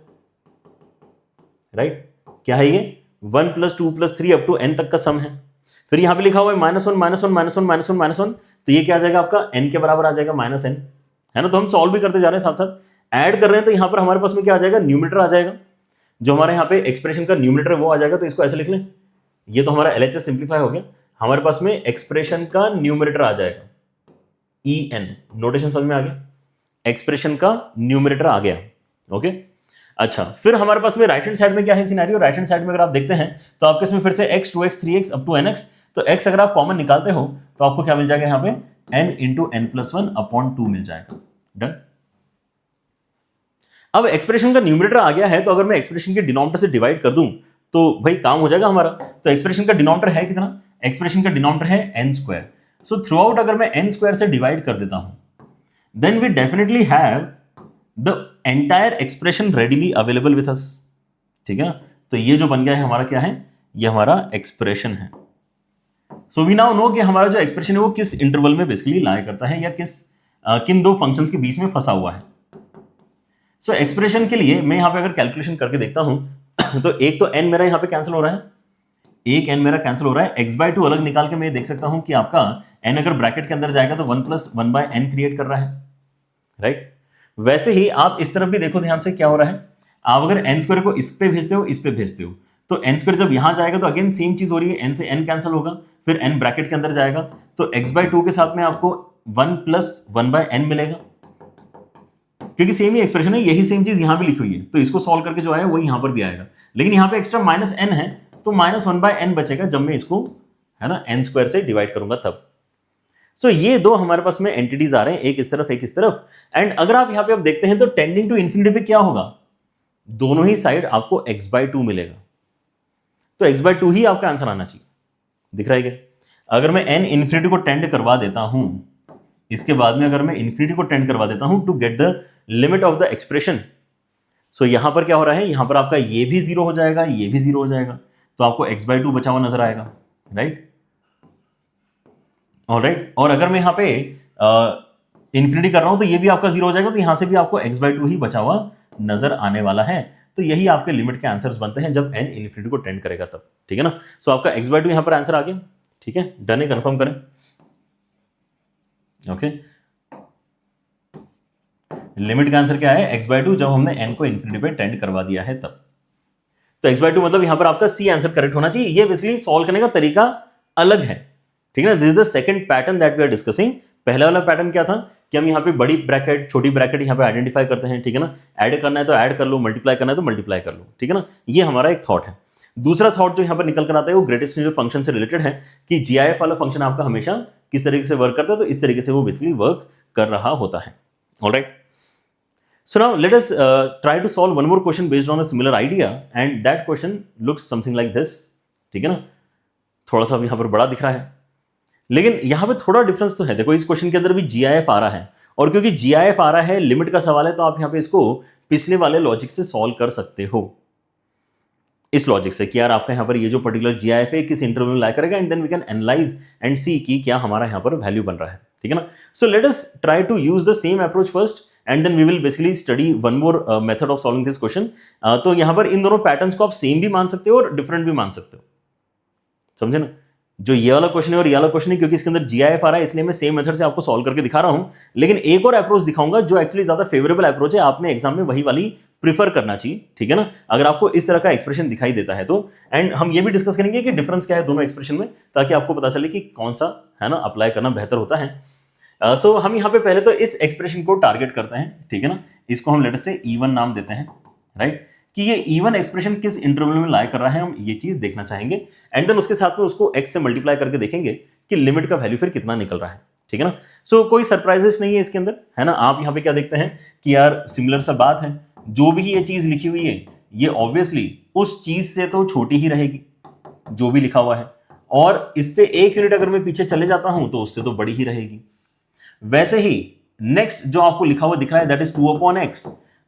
राइट। क्या है ये 1 + 2 + 3 अप टू n तक का सम है। फिर यहाँ पे लिखा हुआ है -1 -1 -1 -1 -1, तो ये क्या आ जाएगा आपका n के बराबर आ जाएगा -n, है ना। तो हम सॉल्व भी करते जा रहे हैं, साथ साथ ऐड कर रहे हैं, तो यहाँ पर हमारे पास में क्या आ जाएगा, न्यूमरेटर आ जाएगा। जो हमारे यहाँ पे एक्सप्रेशन का न्यूमरेटर है वो आ जाएगा, तो इसको ऐसे लिख लें, ये तो हमारा LHS सिंप्लीफाई हो गया। हमारे पास में एक्सप्रेशन का न्यूमरेटर आ जाएगा en, नोटेशन समझ में आ गया, एक्सप्रेशन का न्यूमरेटर आ गया। ओके, अच्छा, फिर हमारे पास में राइट हैंड साइड में क्या है सिनेरियो, राइट हैंड साइड में अगर आप देखते हैं तो आपके इसमें फिर से x 2x 3x up to nx, तो x अगर आप कॉमन निकालते हो तो आपको क्या मिल जाएगा, यहाँ पे n इंटू n+1/2 मिल जाएगा। डन। अब एक्सप्रेशन का न्यूमरेटर आ गया है, तो अगर मैं एक्सप्रेशन के डिनोमिनेटर से डिवाइड कर दूं तो भाई काम हो जाएगा हमारा। तो एक्सप्रेशन का डिनोमिनेटर है कितना, एक्सप्रेशन का डिनोमिनेटर है n²। सो थ्रू आउट अगर मैं n² से डिवाइड कर देता हूं, then we definitely have the entire expression readily available with us, ठीक है ना। तो ये जो बन गया है हमारा क्या है, ये हमारा एक्सप्रेशन है। सो वी नाउ नो कि हमारा जो एक्सप्रेशन है वो किस इंटरवल में बेसिकली लाई करता है, या किन दो फंक्शंस के बीच में फंसा हुआ है। सो एक्सप्रेशन के लिए मैं यहां पे अगर कैलकुलेशन करके देखता हूं तो एक तो n मेरा यहां पे कैंसिल हो रहा है, एक n मेरा कैंसिल हो रहा है, x/2 अलग निकाल के मैं देख सकता हूं कि आपका n अगर ब्रैकेट के अंदर जाएगा तो 1 + 1/n क्रिएट कर रहा है, राइट। वैसे ही आप इस तरफ भी देखो ध्यान से क्या हो रहा है, आप अगर n² को इस पे भेजते हो, इस पे भेजते हो, तो n² जब यहां जाएगा तो अगेन सेम चीज हो रही है, n से n कैंसिल होगा, फिर n ब्रैकेट के अंदर जाएगा, तो x/2 के साथ में आपको 1 + 1/n मिलेगा, क्योंकि सेम ही एक्सप्रेशन है, यही सेम चीज यहां भी लिखी हुई है, तो इसको सॉल्व करके जो आया वो यहां पर भी आएगा। लेकिन यहां पे एक्स्ट्रा -n है, तो -1/n बचेगा जब मैं इसको, है ना, n² से डिवाइड करूंगा तब। सो ये दो हमारे पास में एंटिटीज आ रहे हैं, एक इस तरफ एक इस तरफ। एंड अगर आप यहां पे आप देखते हैं तो टेंडिंग टू इन्फिनिटी पे क्या होगा, दोनों ही साइड आपको x/2 मिलेगा, तो x/2 ही आपका आंसर आना चाहिए। दिख रहा है क्या? अगर मैं n इन्फिनिटी को टेंड करवा देता हूं, इसके बाद में अगर मैं इन्फिनिटी को टेंड करवा देता हूं to get the limit of the expression, so यहां पर क्या हो रहा है, यहां पर आपका ये भी 0 हो जाएगा, ये भी 0 हो जाएगा, तो आपको x/2 बचा हुआ नजर आएगा, राइट। ऑलराइट, और अगर मैं यहां पे इन्फिनिटी कर रहा हूं तो ये भी आपका 0 हो जाएगा, तो यहां से भी आपको x/2 ही बचा हुआ नजर आने वाला है। तो यही आपके लिमिट के आंसर्स बनते हैं जब n इन्फिनिटी को टेंड करेगा तब, ठीक है ना। सो आपका x/2 यहां पर आंसर आ गया, ठीक है, डन है, कंफर्म करें। ओके, लिमिट का आंसर क्या है, x/2, जब हमने n को इन्फिनिटी पे टेंड करवा दिया है तब। तो x/2 मतलब यहां पर आपका C आंसर करेक्ट होना चाहिए। ये बेसिकली सॉल्व करने का तरीका अलग है, ठीक है ना। This is the second pattern that we are discussing. पहला वाला पैटर्न क्या था कि हम यहाँ पे बड़ी ब्रैकेट छोटी ब्रैकेट यहाँ पे आइडेंटिफाई करते हैं, ठीक है ना। ऐड करना है तो ऐड कर लो, मल्टीप्लाई करना है तो मल्टीप्लाई कर लो, ठीक है ना। ये हमारा एक थॉट है। दूसरा थॉट जो यहाँ पर निकल कर आता है वो ग्रेटेस्ट इंटीजर फंक्शन से रिलेटेड है कि GIF वाला फंक्शन आपका हमेशा किस तरीके से वर्क करता है, तो इस तरीके से वो बेसिकली वर्क कर रहा होता है। Alright, so now let us try to solve one more question based on a similar idea, and that question looks something like this, ठीक है ना। थोड़ा सा यहाँ पर बड़ा दिख रहा है, लेकिन यहाँ पे थोड़ा डिफरेंस तो है। देखो, इस क्वेश्चन के अंदर भी GIF आ रहा है, और क्योंकि GIF आ रहा है, लिमिट का सवाल है, तो आप यहाँ पे इसको पिछले वाले लॉजिक से सॉल्व कर सकते हो, इस लॉजिक से कि यार आपका यहाँ पर ये जो पर्टिकुलर GIF है किस इंटरवल में लाई करेगा, and then we can analyse and see कि क्या हमारा यहाँ पर वैल्यू बन रहा है, ठीक है ना। So let us try to use the same approach first, and then we will basically study one more method of solving this question. तो यहाँ पर इन दोनों पैटर्न्स को आप सेम भी मान सकते हो और डिफरेंट भी मान सकते हो, समझे ना। जो ये वाला क्वेश्चन है और ये वाला क्वेश्चन है, क्योंकि इसके अंदर GIF आ रहा है, इसलिए मैं सेम मेथड से आपको सॉल्व करके दिखा रहा हूं। लेकिन एक और अप्रोच दिखाऊंगा जो एक्चुअली ज्यादा फेवरेबल अप्रोच है, आपने एग्जाम में वही वाली प्रीफर करना चाहिए, ठीक है ना, अगर आपको इस तरह का एक्सप्रेशन दिखाई देता है तो। एंड हम ये भी डिस्कस करेंगे कि डिफरेंस क्या है दोनों एक्सप्रेशन में, ताकि आपको पता चले कि कौन सा, है ना, अप्लाई करना बेहतर होता है। सो हम यहाँ पे पहले तो इस एक्सप्रेशन को टारगेट करते हैं, ठीक है ना। इसको हम लेटर से E1 नाम देते हैं, राइट, कि ये E1 एक्सप्रेशन किस इंटरवल में लाई कर रहा है, हम ये चीज देखना चाहेंगे। एंड देन उसके साथ में उसको x से मल्टीप्लाई करके देखेंगे कि लिमिट का वैल्यू फिर कितना निकल रहा है, ठीक है ना। सो कोई सरप्राइजेस नहीं है इसके अंदर, है ना। आप यहाँ पे क्या देखते हैं कि यार सिमिलर सा बात है, जो भी ये चीज लिखी हुई है ये ऑब्वियसली उस चीज से तो छोटी ही रहेगी जो भी लिखा हुआ है, और इससे 1 यूनिट अगर मैं पीछे चले जाता हूं तो उससे तो बड़ी ही रहेगी। वैसे ही नेक्स्ट जो आपको लिखा हुआ दिख रहा है दैट इज 2/x,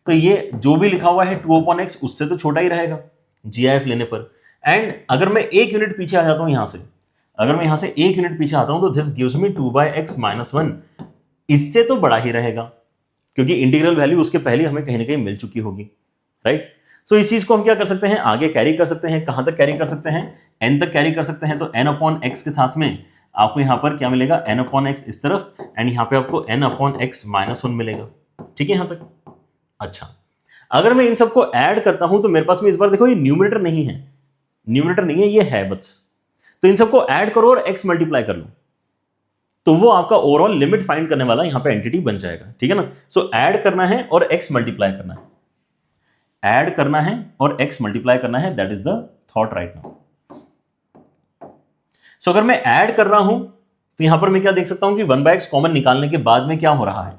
तो ये जो भी लिखा हुआ है 2/x उससे तो छोटा ही रहेगा GIF लेने पर। एंड अगर मैं 1 यूनिट पीछे आ जाता हूं, यहां से अगर मैं यहां से 1 यूनिट पीछे आता हूं तो दिस गिव्स मी 2/x - 1, इससे तो बड़ा ही रहेगा, क्योंकि इंटीग्रल वैल्यू उसके पहले हमें कहीं ना कहीं मिल चुकी होगी, राइट। सो इस चीज को हम क्या कर सकते हैं, आगे कैरी कर सकते हैं। कहां तक कैरी कर सकते हैं, n तक कैरी कर सकते हैं। तो n अपॉन x के साथ में आपको यहां पर क्या मिलेगा, n अपॉन x इस तरफ, एंड यहां पे आपको n अपॉन x माइनस 1 मिलेगा। ठीक है यहां तक। अच्छा, अगर मैं इन सबको ऐड करता हूं तो मेरे पास में इस बार देखो ये न्यूमरेटर नहीं है, न्यूमरेटर नहीं है, ये है बस। तो इन सबको ऐड करो और x मल्टीप्लाई कर लो, तो वो आपका ओवरऑल लिमिट फाइंड करने वाला यहां पे एंटिटी बन जाएगा। ठीक है ना। सो ऐड करना है और x मल्टीप्लाई करना है, ऐड करना है और x मल्टीप्लाई करना है, that is the thought right now. So अगर मैं ऐड कर रहा हूं तो यहां पर मैं क्या देख सकता हूं कि 1/x कॉमन निकालने के बाद में क्या हो रहा है,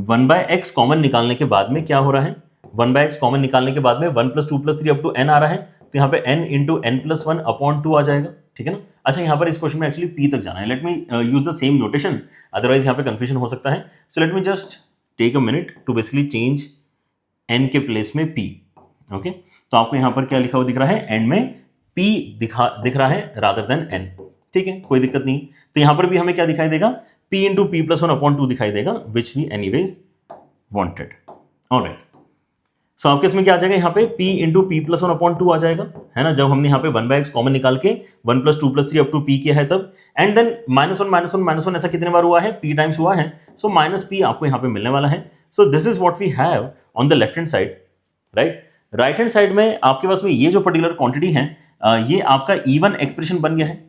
1/x कॉमन निकालने के बाद में क्या हो रहा है, 1/x कॉमन निकालने के बाद में 1 + 2 + 3 अप टू n आ रहा है। तो यहां पे n इंटू n + 1 अपॉन 2 आ जाएगा। ठीक है ना। अच्छा, यहां पर इस क्वेश्चन में एक्चुअली p तक जाना है। Let me use the same notation, otherwise यहां पे कंफ्यूजन हो सकता है। So let me just take a minute to basically change n के प्लेस में p। ओके, तो आपको यहां पर क्या लिखा हुआ दिख रहा है, एंड में p दिख रहा है रादर देन n। ठीक है, कोई दिक्कत नहीं। तो यहां पर भी हमें क्या दिखाई देगा, p इंटू p + 1 अपॉन 2 दिखाई देगा, which we anyways wanted. Alright, so आपके इसमें क्या आ जाएगा, यहाँ पे p इंटू p + 1 अपॉन 2 आ जाएगा, है ना। जब हमने यहाँ पे 1/x कॉमन निकाल के 1 + 2 + 3 अप टू p किया है तब, एंड देन -1 ऐसा कितने बार हुआ है, p टाइम्स हुआ है। सो -p आपको यहाँ पे मिलने वाला है। So this is what we have on the left hand side, right. Right hand side में आपके पास में ये जो पर्टिकुलर क्वांटिटी है, ये आपका इवन एक्सप्रेशन बन गया है,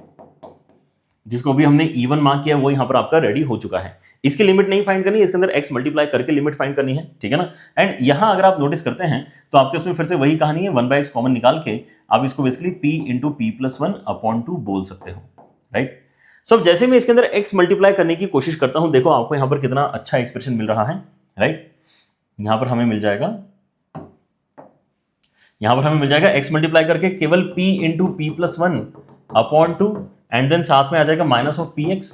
जिसको भी हमने इवन मार्क किया वो यहां पर आपका रेडी हो चुका है। इसकी लिमिट नहीं फाइंड करनी है, इसके अंदर x मल्टीप्लाई करके लिमिट फाइंड करनी है। ठीक है ना। एंड यहां अगर आप नोटिस करते हैं तो आपके उसमें फिर से वही कहानी है, 1/x कॉमन निकाल के आप इसको basically p into p + 1 upon 2 बोल सकते हो, राइट। सो अब जैसे मैं इसके अंदर x मल्टीप्लाई करने की कोशिश करता हूं, देखो आपको यहां पर कितना अच्छा एक्सप्रेशन मिल रहा है, राइट। यहां पर हमें मिल जाएगा, x मल्टीप्लाई करके केवल p into p + 1 upon 2, and then साथ में आ जाएगा -px।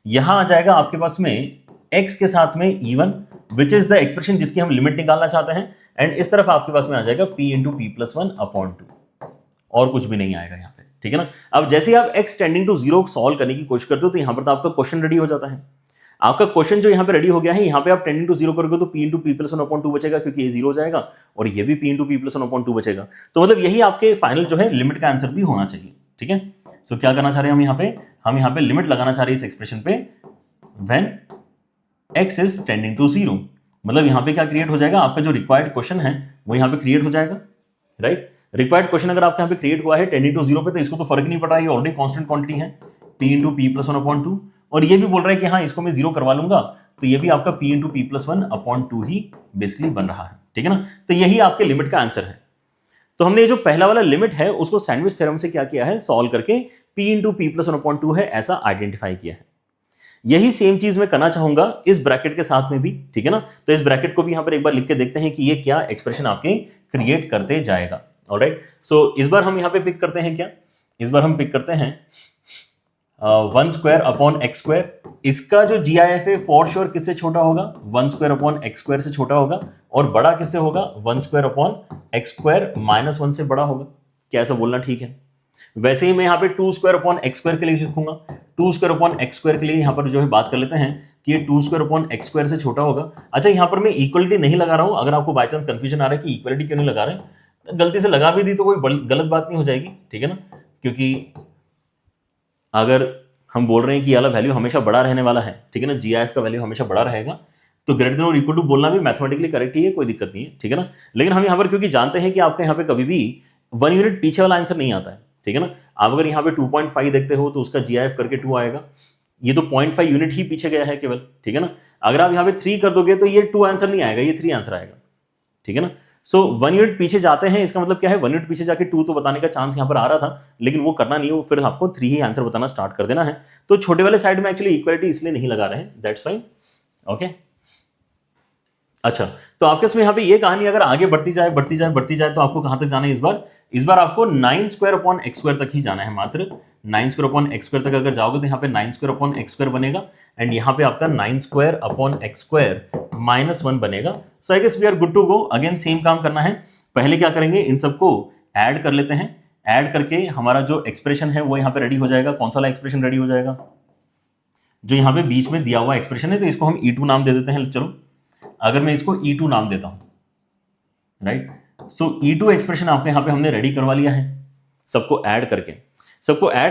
यहां आ जाएगा आपके पास में x के साथ में even, which is the expression जिसकी हम लिमिट निकालना चाहते हैं, एंड इस तरफ आपके पास में आ जाएगा p इंटू p + 1 अपॉन 2, और कुछ भी नहीं आएगा यहाँ पे। ठीक है ना। अब जैसे ही आप x टेंडिंग टू 0 सॉल्व करने की कोशिश करते हो तो यहां पर तो आपका क्वेश्चन रेडी हो जाता है। आपका क्वेश्चन जो यहाँ पे रेडी हो गया है, यहाँ पे आप टेंडिंग टू 0 करोगे तो p इंटू p + 1 अपॉन 2 बचेगा, क्योंकि ये 0 हो जाएगा, और ये भी p इंटू p + 1 अपॉन 2 बचेगा। तो मतलब यही आपके फाइनल जो है लिमिट का आंसर भी होना चाहिए। ठीक है। सो क्या करना चाह रहे हैं हम यहाँ पे लिमिट लगाना चाह रहे हैं इस एक्सप्रेशन पे, when x is tending to 0। मतलब यहाँ पे क्या क्रिएट हो जाएगा, आपका जो रिक्वायर्ड क्वेश्चन है वो यहाँ पे क्रिएट हो जाएगा, राइट। रिक्वायर्ड क्वेश्चन अगर आपके यहाँ पे क्रिएट हुआ है टेंडिंग टू 0 पे, तो इसको तो फर्क नहीं पड़ रहा है, ये ऑलरेडी कांस्टेंट क्वांटिटी है, p इंटू p + 1 अपॉन 2, और ये भी बोल रहा है कि हाँ इसको मैं 0 करवा लूंगा, तो ये भी आपका p इंटू p + 1 अपॉन 2 ही बेसिकली बन रहा है। ठीक है ना। तो यही आपके लिमिट का आंसर है। तो हमने ये जो पहला वाला लिमिट है उसको सैंडविच थ्योरम से क्या किया है, सॉल्व करके p इंटू p + 1 अपॉन 2 है ऐसा आइडेंटिफाई किया है। यही सेम चीज मैं करना चाहूंगा इस ब्रैकेट के साथ में भी। ठीक है ना। तो इस ब्रैकेट को भी यहां पर एक बार लिख के देखते हैं कि ये क्या एक्सप्रेशन आपके क्रिएट करते जाएगा। ऑलराइट, सो इस बार हम यहां पे पिक करते हैं क्या, इस बार हम पिक करते हैं 1² अपॉन x²। इसका जो GIF है फॉर श्योर किससे छोटा होगा, 1² अपॉन x² से छोटा होगा, और बड़ा किससे होगा, 1² अपॉन x² - 1 से बड़ा होगा। क्या ऐसा बोलना ठीक है। वैसे ही मैं यहाँ पे 2² अपॉन x² के लिए लिखूंगा, 2² अपॉन x² के लिए यहाँ पर जो है बात कर लेते हैं कि ये 2² अपॉन x² से छोटा होगा। अच्छा, यहाँ पर मैं इक्वलिटी नहीं लगा रहा हूं, अगर आपको बाय चांस कंफ्यूजन आ रहा है कि इक्वलिटी क्यों नहीं लगा रहे, गलती से लगा भी दी तो कोई गलत बात नहीं हो जाएगी। ठीक है ना। क्योंकि अगर हम बोल रहे हैं कि ये वाला वैल्यू हमेशा बड़ा रहने वाला है, ठीक है ना, GIF का वैल्यू हमेशा बड़ा रहेगा, तो ग्रेटर देन और इक्वल टू बोलना भी मैथमेटिकली करेक्ट ही है, कोई दिक्कत नहीं है। ठीक है ना। लेकिन हम यहाँ पर क्योंकि जानते हैं कि आपका यहाँ पे कभी भी 1 यूनिट पीछे वाला आंसर नहीं आता है। ठीक है ना। आप अगर यहाँ पे 2.5 देखते हो तो उसका GIF करके 2 आएगा, ये तो 0.5 यूनिट ही पीछे गया है केवल। ठीक है ना। अगर आप यहाँ पे 3 कर दोगे तो ये 2 आंसर नहीं आएगा, ये 3 आंसर आएगा। ठीक है ना। सो 1 यूनिट पीछे जाते हैं, इसका मतलब क्या है, 1 यूनिट पीछे जाके 2 तो बताने का चांस यहाँ पर आ रहा था, लेकिन वो करना नहीं है, वो फिर आपको 3 ही आंसर बताना स्टार्ट कर देना है। तो छोटे वाले साइड में एक्चुअली इक्वलिटी इसलिए नहीं लगा रहे हैं, दैट्स फाइन। ओके, अच्छा, तो आपके इसमें यहाँ पे ये कहानी अगर आगे बढ़ती जाए तो आपको कहां तक जाना है इस बार आपको 9² अपॉन x² तक ही जाना है, मात्र 9² अपॉन x² तक अगर जाओगे तो यहाँ पे 9² अपॉन x² बनेगा, एंड यहाँ पे आपका 9² अपॉन x² - 1 बनेगा। So I guess we are good to go. Again same काम करना है, पहले क्या करेंगे, इन सबको ऐड कर लेते हैं, ऐड करके हमारा जो एक्सप्रेशन है वो यहाँ पे रेडी हो जाएगा। कौन सा वाला एक्सप्रेशन रेडी हो जाएगा, जो यहाँ पे बीच में दिया हुआ एक्सप्रेशन है, तो इसको हम E2 नाम दे देते हैं। चलो, अगर मैं इसको E2 नाम देता हूं, राइट, सो E2 एक्सप्रेशन आपके यहाँ पे हमने रेडी करवा लिया है सबको ऐड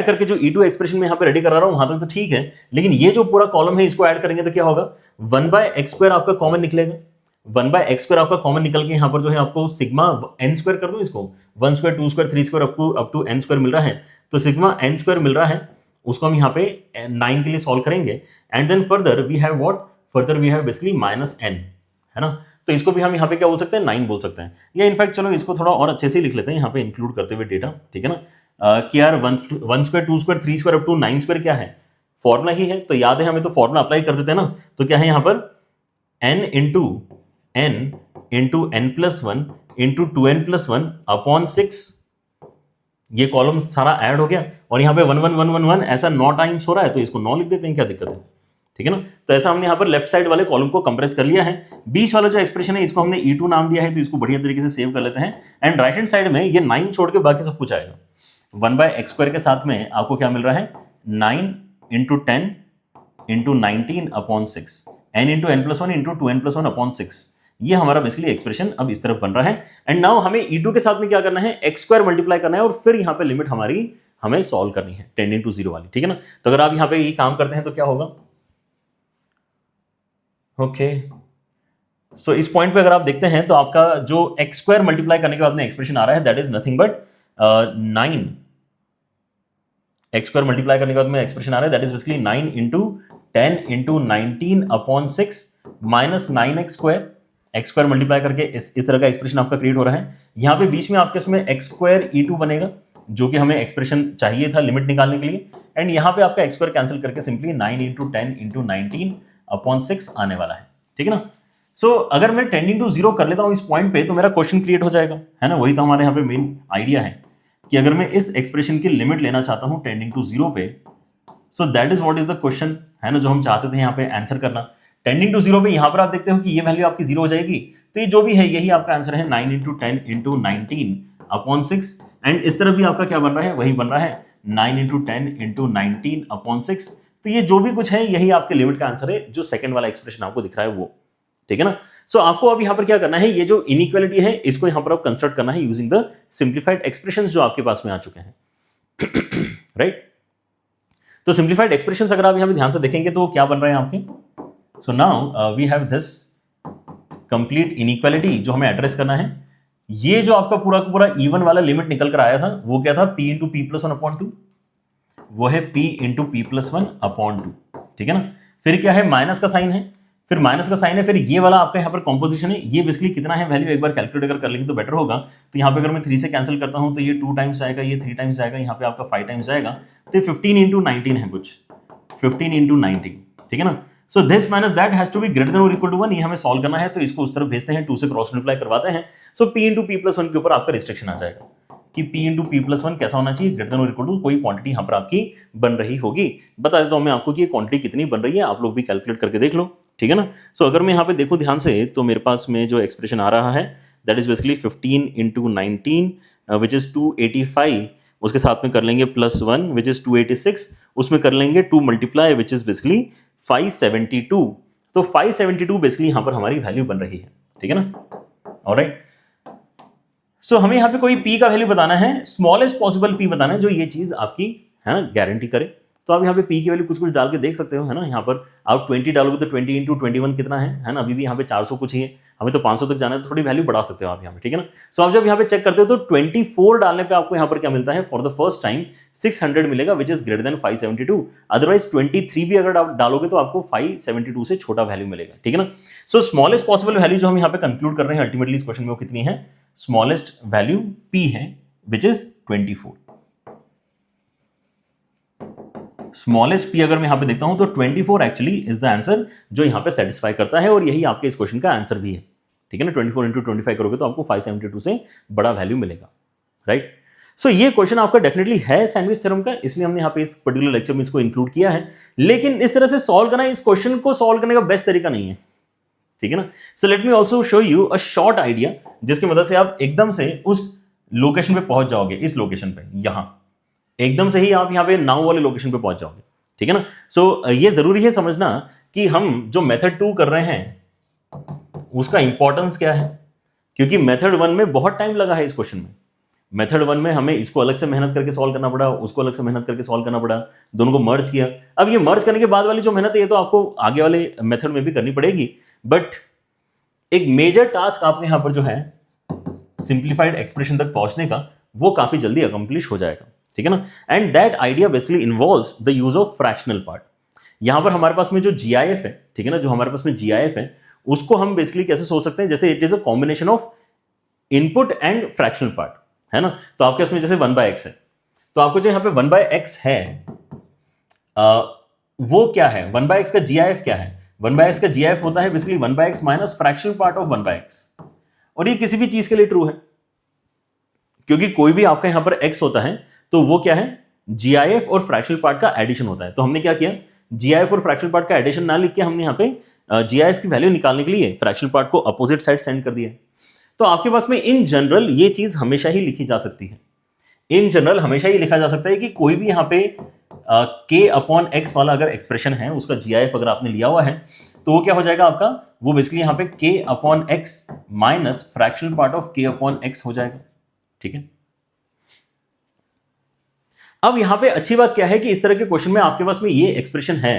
करके जो E2 एक्सप्रेशन में यहाँ पे रेडी करा रहा हूं वहां तक तो ठीक है, लेकिन ये जो पूरा कॉलम है इसको ऐड करेंगे तो क्या होगा, 1/x² आपका कॉमन निकलेगा। 1/x² आपका कॉमन निकल के यहाँ पर जो है आपको सिग्मा n² कर दो इसको, 1² 2² 3² अप टू n² मिल रहा है, तो सिग्मा n² मिल रहा है, उसको हम यहाँ पे 9 के लिए सॉल्व करेंगे। And then further we have basically -n, है ना, तो इसको भी हम यहाँ पे क्या बोल सकते हैं, 9 बोल सकते हैं। या इनफैक्ट चलो इसको थोड़ा और अच्छे से लिख लेते हैं यहाँ पे इंक्लूड करते हुए डेटा, ठीक है ना, कि यार 1² 2² 3² अप टू 9² क्या है, फॉर्मुला ही है, तो याद है हमें, तो फॉर्मुला अप्लाई कर देते हैं ना, तो क्या है यहाँ पर n into n+1 into 2n+1 upon 6, ये कॉलम सारा ऐड हो गया, और यहाँ पे 1 1 1 1 1 ऐसा 9 टाइम्स हो रहा है, तो इसको 9 लिख देते हैं, क्या दिक्कत है, ठीक है ना। तो ऐसा हमने यहाँ पर लेफ्ट साइड वाले कॉलम को कंप्रेस कर लिया है। बीच वाला जो एक्सप्रेशन है इसको हमने E2 नाम दिया है, तो इसको बढ़िया तरीके से सेव कर लेते हैं। एंड राइट हैंड साइड में ये 9 छोड़ के बाकी सब कुछ आएगा। 1/x² के साथ में आपको क्या मिल रहा है, 9 into 10 into 19 upon 6, n into n+1 into 2n+1 upon 6, ये हमारा बेसिकली एक्सप्रेशन अब इस तरफ बन रहा है। एंड नाउ हमें E2 के साथ में क्या करना है, x² मल्टीप्लाई करना है, और फिर यहाँ पे लिमिट हमारी हमें सॉल्व करनी है 10/0 वाली, ठीक है ना। तो अगर आप यहाँ पे ये काम करते हैं तो क्या होगा, ओके सो इस पॉइंट पे अगर आप देखते हैं तो आपका जो x² मल्टीप्लाई करने के बाद में एक्सप्रेशन आ रहा है that is nothing but 9, x² multiply करने के बाद में एक्सप्रेशन आ रहा है that is basically 9 into 10 into 19 upon 6 minus 9x², x² multiply करके इस तरह का एक्सप्रेशन आपका क्रिएट हो रहा है। यहाँ पे बीच में आपके इसमें x² E2 बनेगा जो कि हमें एक्सप्रेशन चाहिए था लिमिट निकालने के लिए, एंड यहाँ पे आपका x² कैंसिल करके सिंपली 9 इंटू 10 इंटू 19 अपॉन 6 आने वाला है, ठीक है ना। सो अगर मैं 10/0 कर लेता हूं इस पॉइंट पे तो मेरा क्वेश्चन क्रिएट हो जाएगा, है ना, वही तो हमारे यहाँ पे मेन आइडिया है कि अगर मैं इस एक्सप्रेशन की लिमिट लेना चाहता हूं 10/0 पे, so that is what is the question, है ना, जो हम चाहते थे यहाँ पे आंसर करना। 10/0 पे यहाँ पर आप देखते हो कि ये वैल्यू आपकी 0 हो जाएगी, तो ये जो भी है यही आपका आंसर है, 9 इंटू 10 इंटू 19 अपॉन 6, एंड इस तरफ भी आपका क्या बन रहा है, वही बन रहा है 9 इंटू 10 इंटू 19 अपॉन 6। तो ये जो भी कुछ है यही आपके लिमिट का आंसर है, जो सेकंड वाला एक्सप्रेशन आपको दिख रहा है वो, ठीक है ना। सो आपको अब यहां पर क्या करना है, ये जो इनइक्वालिटी है इसको यहां पर आप कंस्ट्रक्ट करना है यूजिंग द सिंप्लीफाइड एक्सप्रेशंस जो आपके पास में आ चुके हैं, राइट। तो सिंप्लीफाइड एक्सप्रेशंस अगर आप यहां पे ध्यान से देखेंगे तो क्या बन रहे हैं आपके, so now we have this complete inequality जो हमें एड्रेस करना है। ये जो आपका पूरा का पूरा इवन वाला लिमिट निकल कर आया था वो क्या था, p इंटू p+1/2, वो है p इंटू p+1/2, ठीक है ना। फिर क्या है, माइनस का साइन है, फिर ये वाला आपका यहाँ पर कॉम्पोजिशन है, ये बेसिकली कितना है वैल्यू एक बार कैलकुलेट अगर कर लेंगे तो बेटर होगा। तो यहाँ पे अगर मैं 3 से कैंसिल करता हूँ तो ये 2 टाइम्स आएगा, ये 3 टाइम्स आएगा, यहाँ पे आपका 5 टाइम्स आएगा, तो ये 15 इंटू 19 है कुछ, 15 इंटू 19, ठीक है ना। So this minus that has to be greater than और इक्वल टू 1, ये हमें सॉल्व करना है, तो इसको उस तरफ भेजते हैं, 2 से क्रॉस मल्टीप्लाई करवाते हैं। सो p इंटू p+1 के ऊपर आपका रिस्ट्रिक्शन आ जाएगा कि p इंटू p+1 कैसा होना चाहिए, ग्रेटर देन और इक्वल टू कोई क्वांटिटी यहाँ पर आपकी बन रही होगी। बता देता हूँ मैं आपको कि ये क्वांटिटी कितनी बन रही है, आप लोग भी कैलकुलेट करके देख लो, ठीक है ना। सो अगर मैं यहाँ पे देखूँ ध्यान से तो मेरे पास में जो एक्सप्रेशन आ रहा है that is basically 15 into 19 which is 285, उसके साथ में कर लेंगे +1 विच इज 286, उसमें कर लेंगे 2 मल्टीप्लाई विच इज बेसिकली 572, तो 572 बेसिकली यहाँ पर हमारी वैल्यू बन रही है, ठीक है ना। ऑलराइट, सो हमें यहाँ पे कोई p का वैल्यू बताना है, स्मॉलेस्ट पॉसिबल p बताना है जो ये चीज आपकी, है ना, गारंटी करे। तो आप यहाँ पे p की वैल्यू कुछ कुछ डाल के देख सकते हो, है ना। यहाँ पर आप 20 डालोगे तो 20 इंटू 21 कितना है ना, अभी भी यहाँ पे 400 कुछ ही है, हमें तो 500 तक जाना है, तो थोड़ी वैल्यू बढ़ा सकते हो आप यहाँ पे, ठीक है ना। सो आप जब यहाँ पे चेक करते हो तो 24 डालने पे आपको यहाँ पर क्या मिलता है, फॉर द फर्स्ट टाइम 600 मिलेगा which is greater than 572, otherwise 23 भी अगर आप डालोगे तो आपको 572 से छोटा वैल्यू मिलेगा, ठीक है ना। सो स्मॉलेस्ट पॉसिबल वैल्यू जो हम यहाँ पे कंक्लूड कर रहे हैं अल्टीमेटली इस क्वेश्चन में वो कितनी है, स्मॉलेस्ट वैल्यू p है विच इज 24। स्मॉलेस्ट p अगर मैं यहां पे देखता हूं तो 24 एक्चुअली इज द आंसर जो यहां पे सेटिस्फाई करता है, और यही आपके इस क्वेश्चन का आंसर भी है, ठीक है ना। 24 इंटू 25 करोगे तो आपको 572 से बड़ा वैल्यू मिलेगा, राइट। सो ये क्वेश्चन आपका डेफिनेटली है सैंडविच थ्योरम का, इसलिए हमने यहाँ पे इस पर्टिकुलर लेक्चर में इसको इंक्लूड किया है, लेकिन इस तरह से सॉल्व करना इस क्वेश्चन को सॉल्व करने का बेस्ट तरीका नहीं है, ठीक है ना। So let me also show you a short idea जिसकी मदद से आप एकदम से उस लोकेशन पे पहुंच जाओगे, इस लोकेशन पे, यहां एकदम से ही आप यहाँ पे नाउ वाले लोकेशन पे पहुंच जाओगे, ठीक है ना। सो ये जरूरी है समझना कि हम जो मेथड 2 कर रहे हैं उसका इंपॉर्टेंस क्या है, क्योंकि मेथड 1 में बहुत टाइम लगा है इस क्वेश्चन में। मेथड 1 में हमें इसको अलग से मेहनत करके सॉल्व करना पड़ा, उसको अलग से मेहनत करके सॉल्व करना पड़ा, दोनों को मर्ज किया। अब ये मर्ज करने के बाद वाली जो मेहनत है ये तो आपको आगे वाले मेथड में भी करनी पड़ेगी, बट एक मेजर टास्क आपके यहां पर जो है सिंप्लीफाइड एक्सप्रेशन तक पहुंचने का, वो काफी जल्दी अकम्प्लिश हो जाएगा, ठीक है ना। And that idea basically involves the use of fractional part. यहां पर हमारे पास में जो GIF है, ठीक है ना, जो हमारे पास में GIF है उसको हम बेसिकली कैसे सोच सकते हैं, जैसे it is a combination of input and fractional part, है ना। तो आपके उसमें जैसे 1/x है, तो आपको जो यहां पे 1/x है वो क्या है, 1/x का GIF क्या है? 1/x का GIF होता है basically 1/x minus fractional part of 1/x। और ये किसी भी चीज के लिए ट्रू है, क्योंकि कोई भी आपका यहां पर x होता है तो वो क्या है, GIF और फ्रैक्शनल पार्ट का एडिशन होता है। तो हमने क्या किया, GIF और फ्रैक्शनल पार्ट का एडिशन ना लिख के हमने यहां पे GIF की वैल्यू निकालने के लिए फ्रैक्शनल पार्ट को अपोजिट साइड सेंड कर दिया। तो आपके पास में इन जनरल ये चीज हमेशा ही लिखी जा सकती है, इन जनरल हमेशा ही लिखा जा सकता है कि कोई भी यहां पे k/x वाला अगर एक्सप्रेशन है, उसका GIF अगर आपने लिया हुआ है तो वो क्या हो जाएगा आपका, वो बेसिकली यहां पे k/x minus fractional part of k/x हो जाएगा, ठीक है। अब यहां पे अच्छी बात क्या है कि इस तरह के क्वेश्चन में आपके पास में ये एक्सप्रेशन है,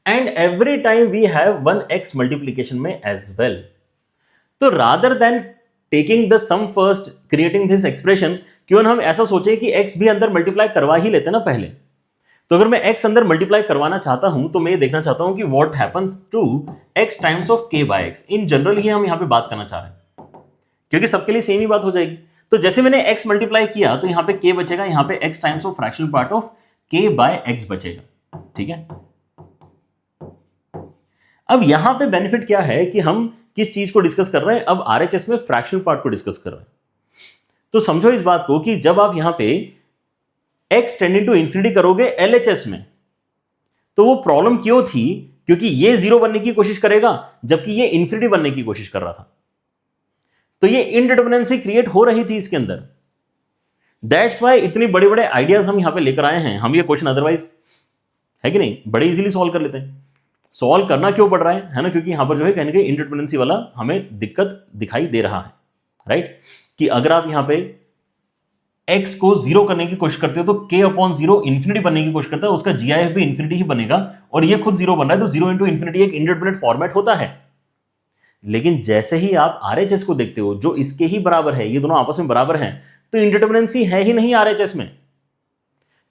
and every time we have 1x multiplication में एज वेल। तो rather than taking the sum first creating this expression, क्यों हम ऐसा सोचे कि x भी अंदर मल्टीप्लाई करवा ही लेते ना पहले। तो अगर मैं x अंदर मल्टीप्लाई करवाना चाहता हूं तो मैं ये देखना चाहता हूं कि what happens to x times of k/x। In general ही हम यहां पे बात करना चाह रहे हैं, क्योंकि सबके लिए सेम ही बात हो जाएगी। तो जैसे मैंने x मल्टीप्लाई किया तो यहां पे k बचेगा, यहां पे x times of fractional part of k/x बचेगा, ठीक है। अब यहां पे बेनिफिट क्या है कि हम किस चीज को डिस्कस कर रहे हैं, अब RHS में फ्रैक्शनल पार्ट को डिस्कस कर रहे हैं। तो समझो इस बात को कि जब आप यहां पे x टेंडिंग टू इंफिनिटी करोगे LHS में, तो वो प्रॉब्लम क्यों थी, क्योंकि ये 0 बनने की कोशिश करेगा जबकि ये इंफिनिटी बनने की कोशिश कर रहा था। तो ये इनडिटरमिनेंसी क्रिएट हो रही थी इसके अंदर। दैट्स वाई इतने बड़े बड़े आइडियाज हम यहां पे लेकर आए हैं। हम ये क्वेश्चन अदरवाइज है कि नहीं बड़े इजीली सॉल्व कर लेते हैं। सॉल्व करना क्यों पड़ रहा है ना, क्योंकि यहां पर जो है कहीं ना कहीं इनडिटरमिनेंसी वाला हमें दिक्कत दिखाई दे रहा है, राइट। कि अगर आप यहां पे x को 0 करने की कोशिश करते हो तो k/0 इंफिनिटी बनने की कोशिश करता है, उसका GIF भी इंफिनिटी ही बनेगा, और ये खुद 0 बन रहा है, तो 0 इंटू इंफिनिटी एक इंडिटरमिनेट फॉर्मेट होता है। लेकिन जैसे ही आप RHS को देखते हो जो इसके ही बराबर है, ये दोनों आपस में बराबर हैं, तो इंडिटरमिनेंसी है ही नहीं RHS में,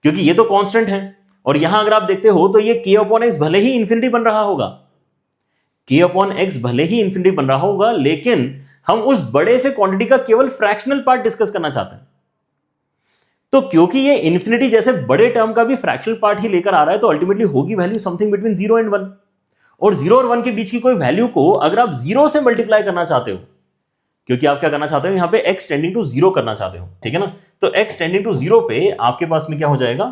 क्योंकि ये तो कांस्टेंट है। और यहां अगर आप देखते हो तो ये k/x भले ही इंफिनिटी बन रहा होगा, k/x भले ही इंफिनिटी बन रहा होगा, लेकिन हम उस बड़े से क्वांटिटी का केवल फ्रैक्शनल पार्ट डिस्कस करना चाहते हैं। तो क्योंकि ये इंफिनिटी जैसे बड़े टर्म का भी फ्रैक्शनल पार्ट ही लेकर आ रहा है, तो अल्टीमेटली होगी वैल्यू समथिंग बिटवीन 0 एंड 1। और 0 और 1 के बीच की कोई वैल्यू को अगर आप 0 से मल्टीप्लाई करना चाहते हो, क्योंकि आप क्या करना चाहते हो, यहां पे x टेंडिंग टू 0 करना चाहते हो, ठीक है ना। तो x टेंडिंग टू 0 पे आपके पास में क्या हो जाएगा,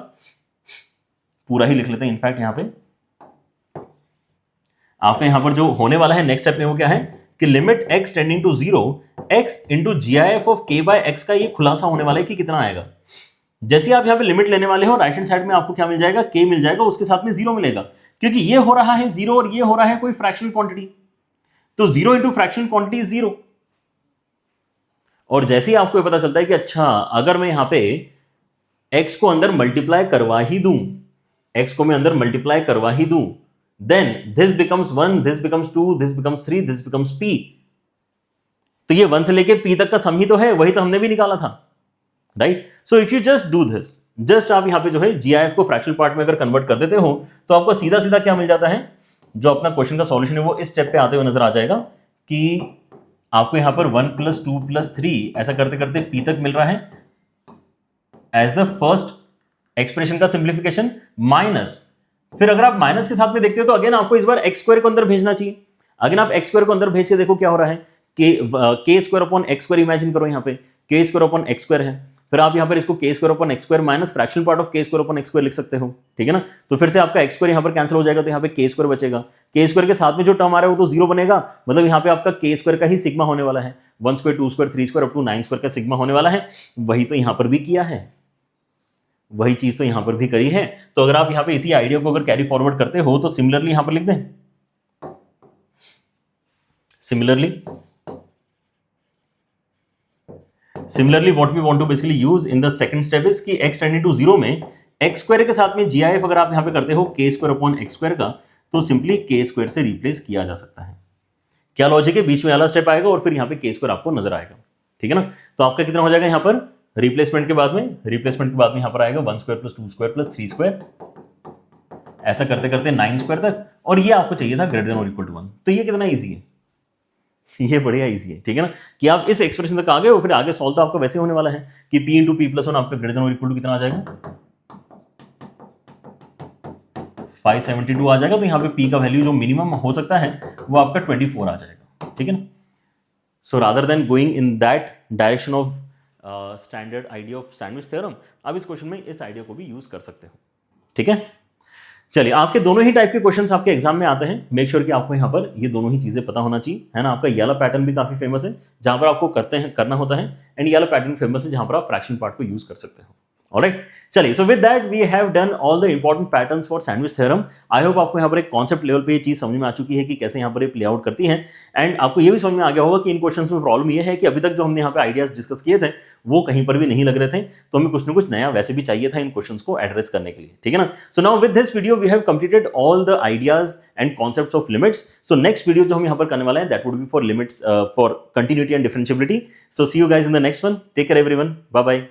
पूरा ही लिख लेते हैं। इनफैक्ट यहां पे आपका यहां पर जो होने वाला है नेक्स्ट स्टेप में वो क्या है कि limit x tending to 0 x into GIF of k/x का ये खुलासा होने वाला है कि कितना आएगा। जैसे आप यहां पे लिमिट लेने वाले हो, राइट हैंड साइड में आपको क्या मिल जाएगा, k मिल जाएगा, उसके साथ में 0 मिलेगा, क्योंकि ये हो रहा है 0 और ये हो रहा है कोई फ्रैक्शनल क्वांटिटी, तो 0 इंटू फ्रैक्शनल क्वांटिटी 0। और जैसे ही आपको पता चलता है कि अच्छा अगर मैं यहां पे x को अंदर मल्टीप्लाई करवा ही दूं, x को मैं अंदर मल्टीप्लाई करवा ही दूं, then this becomes 1, this becomes 2, this becomes 3, this becomes p। तो ये 1 से लेके p तक का सम ही तो है, वही तो हमने भी निकाला था, right. So if you just do this, just आप यहां पे जो है GIF को फ्रैक्शनल पार्ट में अगर कन्वर्ट कर देते हो तो आपको सीधा सीधा क्या मिल जाता है, जो अपना क्वेश्चन का सॉल्यूशन है वो इस स्टेप पे आते हुए नजर आ जाएगा कि आपको यहां पर 1 + 2 + 3 ऐसा करते करते p तक मिल रहा है एज द फर्स्ट एक्सप्रेशन का सिंप्लीफिकेशन, माइनस फिर अगर आप माइनस के साथ में देखते हो तो अगेन आपको इस बार x² को अंदर भेजना चाहिए। अगेन आप x² को अंदर भेज के देखो क्या हो रहा है, k² इमेजिन करो, यहां पे k² है, फिर आप यहां पर इसको k² minus fractional part of k² लिख सकते हो, ठीक है ना। तो फिर से आपका x² यहां पर कैंसिल हो जाएगा, तो यहां पे k² बचेगा, k² के साथ में जो टर्म आ रहा है वो तो 0 बनेगा, मतलब यहां पे आपका k² का ही सिग्मा होने वाला है, 1², 2², 3² अप टू 9² का सिग्मा होने वाला है। वही तो यहां पर भी किया है, वही चीज तो यहां पर भी करी है। तो अगर आप यहां पे इसी आइडिया को अगर कैरी फॉरवर्ड करते हो तो सिमिलरली यहां पर लिख दें, similarly similarly what we want to basically use in the second step is कि x टेंडिंग टू 0 में एक्स स्क्वायर के साथ में GIF अगर आप यहां पे करते हो k square upon x square का, तो सिंपली k स्क्वायर से रिप्लेस किया जा सकता है। क्या लॉजिक है, बीच में वाला स्टेप आएगा और फिर यहाँ पे k स्क्वायर आपको नजर आएगा, ठीक है ना। तो आपका कितना हो जाएगा यहाँ पर रिप्लेसमेंट के बाद में यहाँ पर आएगा 1 square plus 2 square plus 3 square, ऐसा करते करते 9 स्क्वायर तक, और ये आपको चाहिए था ग्रेटर देन और इक्वल टू 1। तो ये कितना ईजी है, ये बढ़िया इजी है, ठीक है ना, कि आप इस एक्सप्रेशन तक आ गए हो, फिर आगे सॉल्व तो आपका वैसे होने वाला है कि p इंटू पी प्लस 1 आपका ग्रेटर देन और इक्वल टू कितना आ जाएगा 572 आ जाएगा। तो यहाँ पे p का वैल्यू जो मिनिमम हो सकता है वो आपका 24 आ जाएगा, ठीक है ना। So rather than going in that direction of standard idea of sandwich theorem, आप इस क्वेश्चन में इस आइडिया को भी यूज कर सकते हो, ठीक है। चलिए, आपके दोनों ही टाइप के क्वेश्चंस आपके एग्जाम में आते हैं, मेक श्योर कि आपको यहाँ पर ये दोनों ही चीजें पता होना चाहिए, है ना। आपका ये वाला पैटर्न भी काफी फेमस है जहां पर आपको करना होता है, एंड ये वाला पैटर्न फेमस है जहां पर आप फ्रैक्शन पार्ट को यूज कर सकते हो। ऑलराइट, चलिए, so with that we have done all the important patterns for sandwich theorem. I hope आपको यहाँ पर एक कॉन्सेप्ट लेवल पे ये चीज समझ में आ चुकी है कि कैसे यहाँ पर ये प्ले आउट करती है, एंड आपको ये भी समझ में आ गया होगा कि इन क्वेश्चंस में प्रॉब्लम ये है कि अभी तक जो हमने यहाँ पे आइडियाज डिस्कस किए थे वो कहीं पर भी नहीं लग रहे थे, तो हमें कुछ ना कुछ नया वैसे भी चाहिए था इन क्वेश्चंस को एड्रेस करने के लिए, ठीक है ना। So now with this video we have completed all the ideas and concepts of limits. So next video जो हम यहाँ पर करने वाले हैं that would be for limits for continuity and differentiability. So see you guys in the next one, take care everyone, bye bye.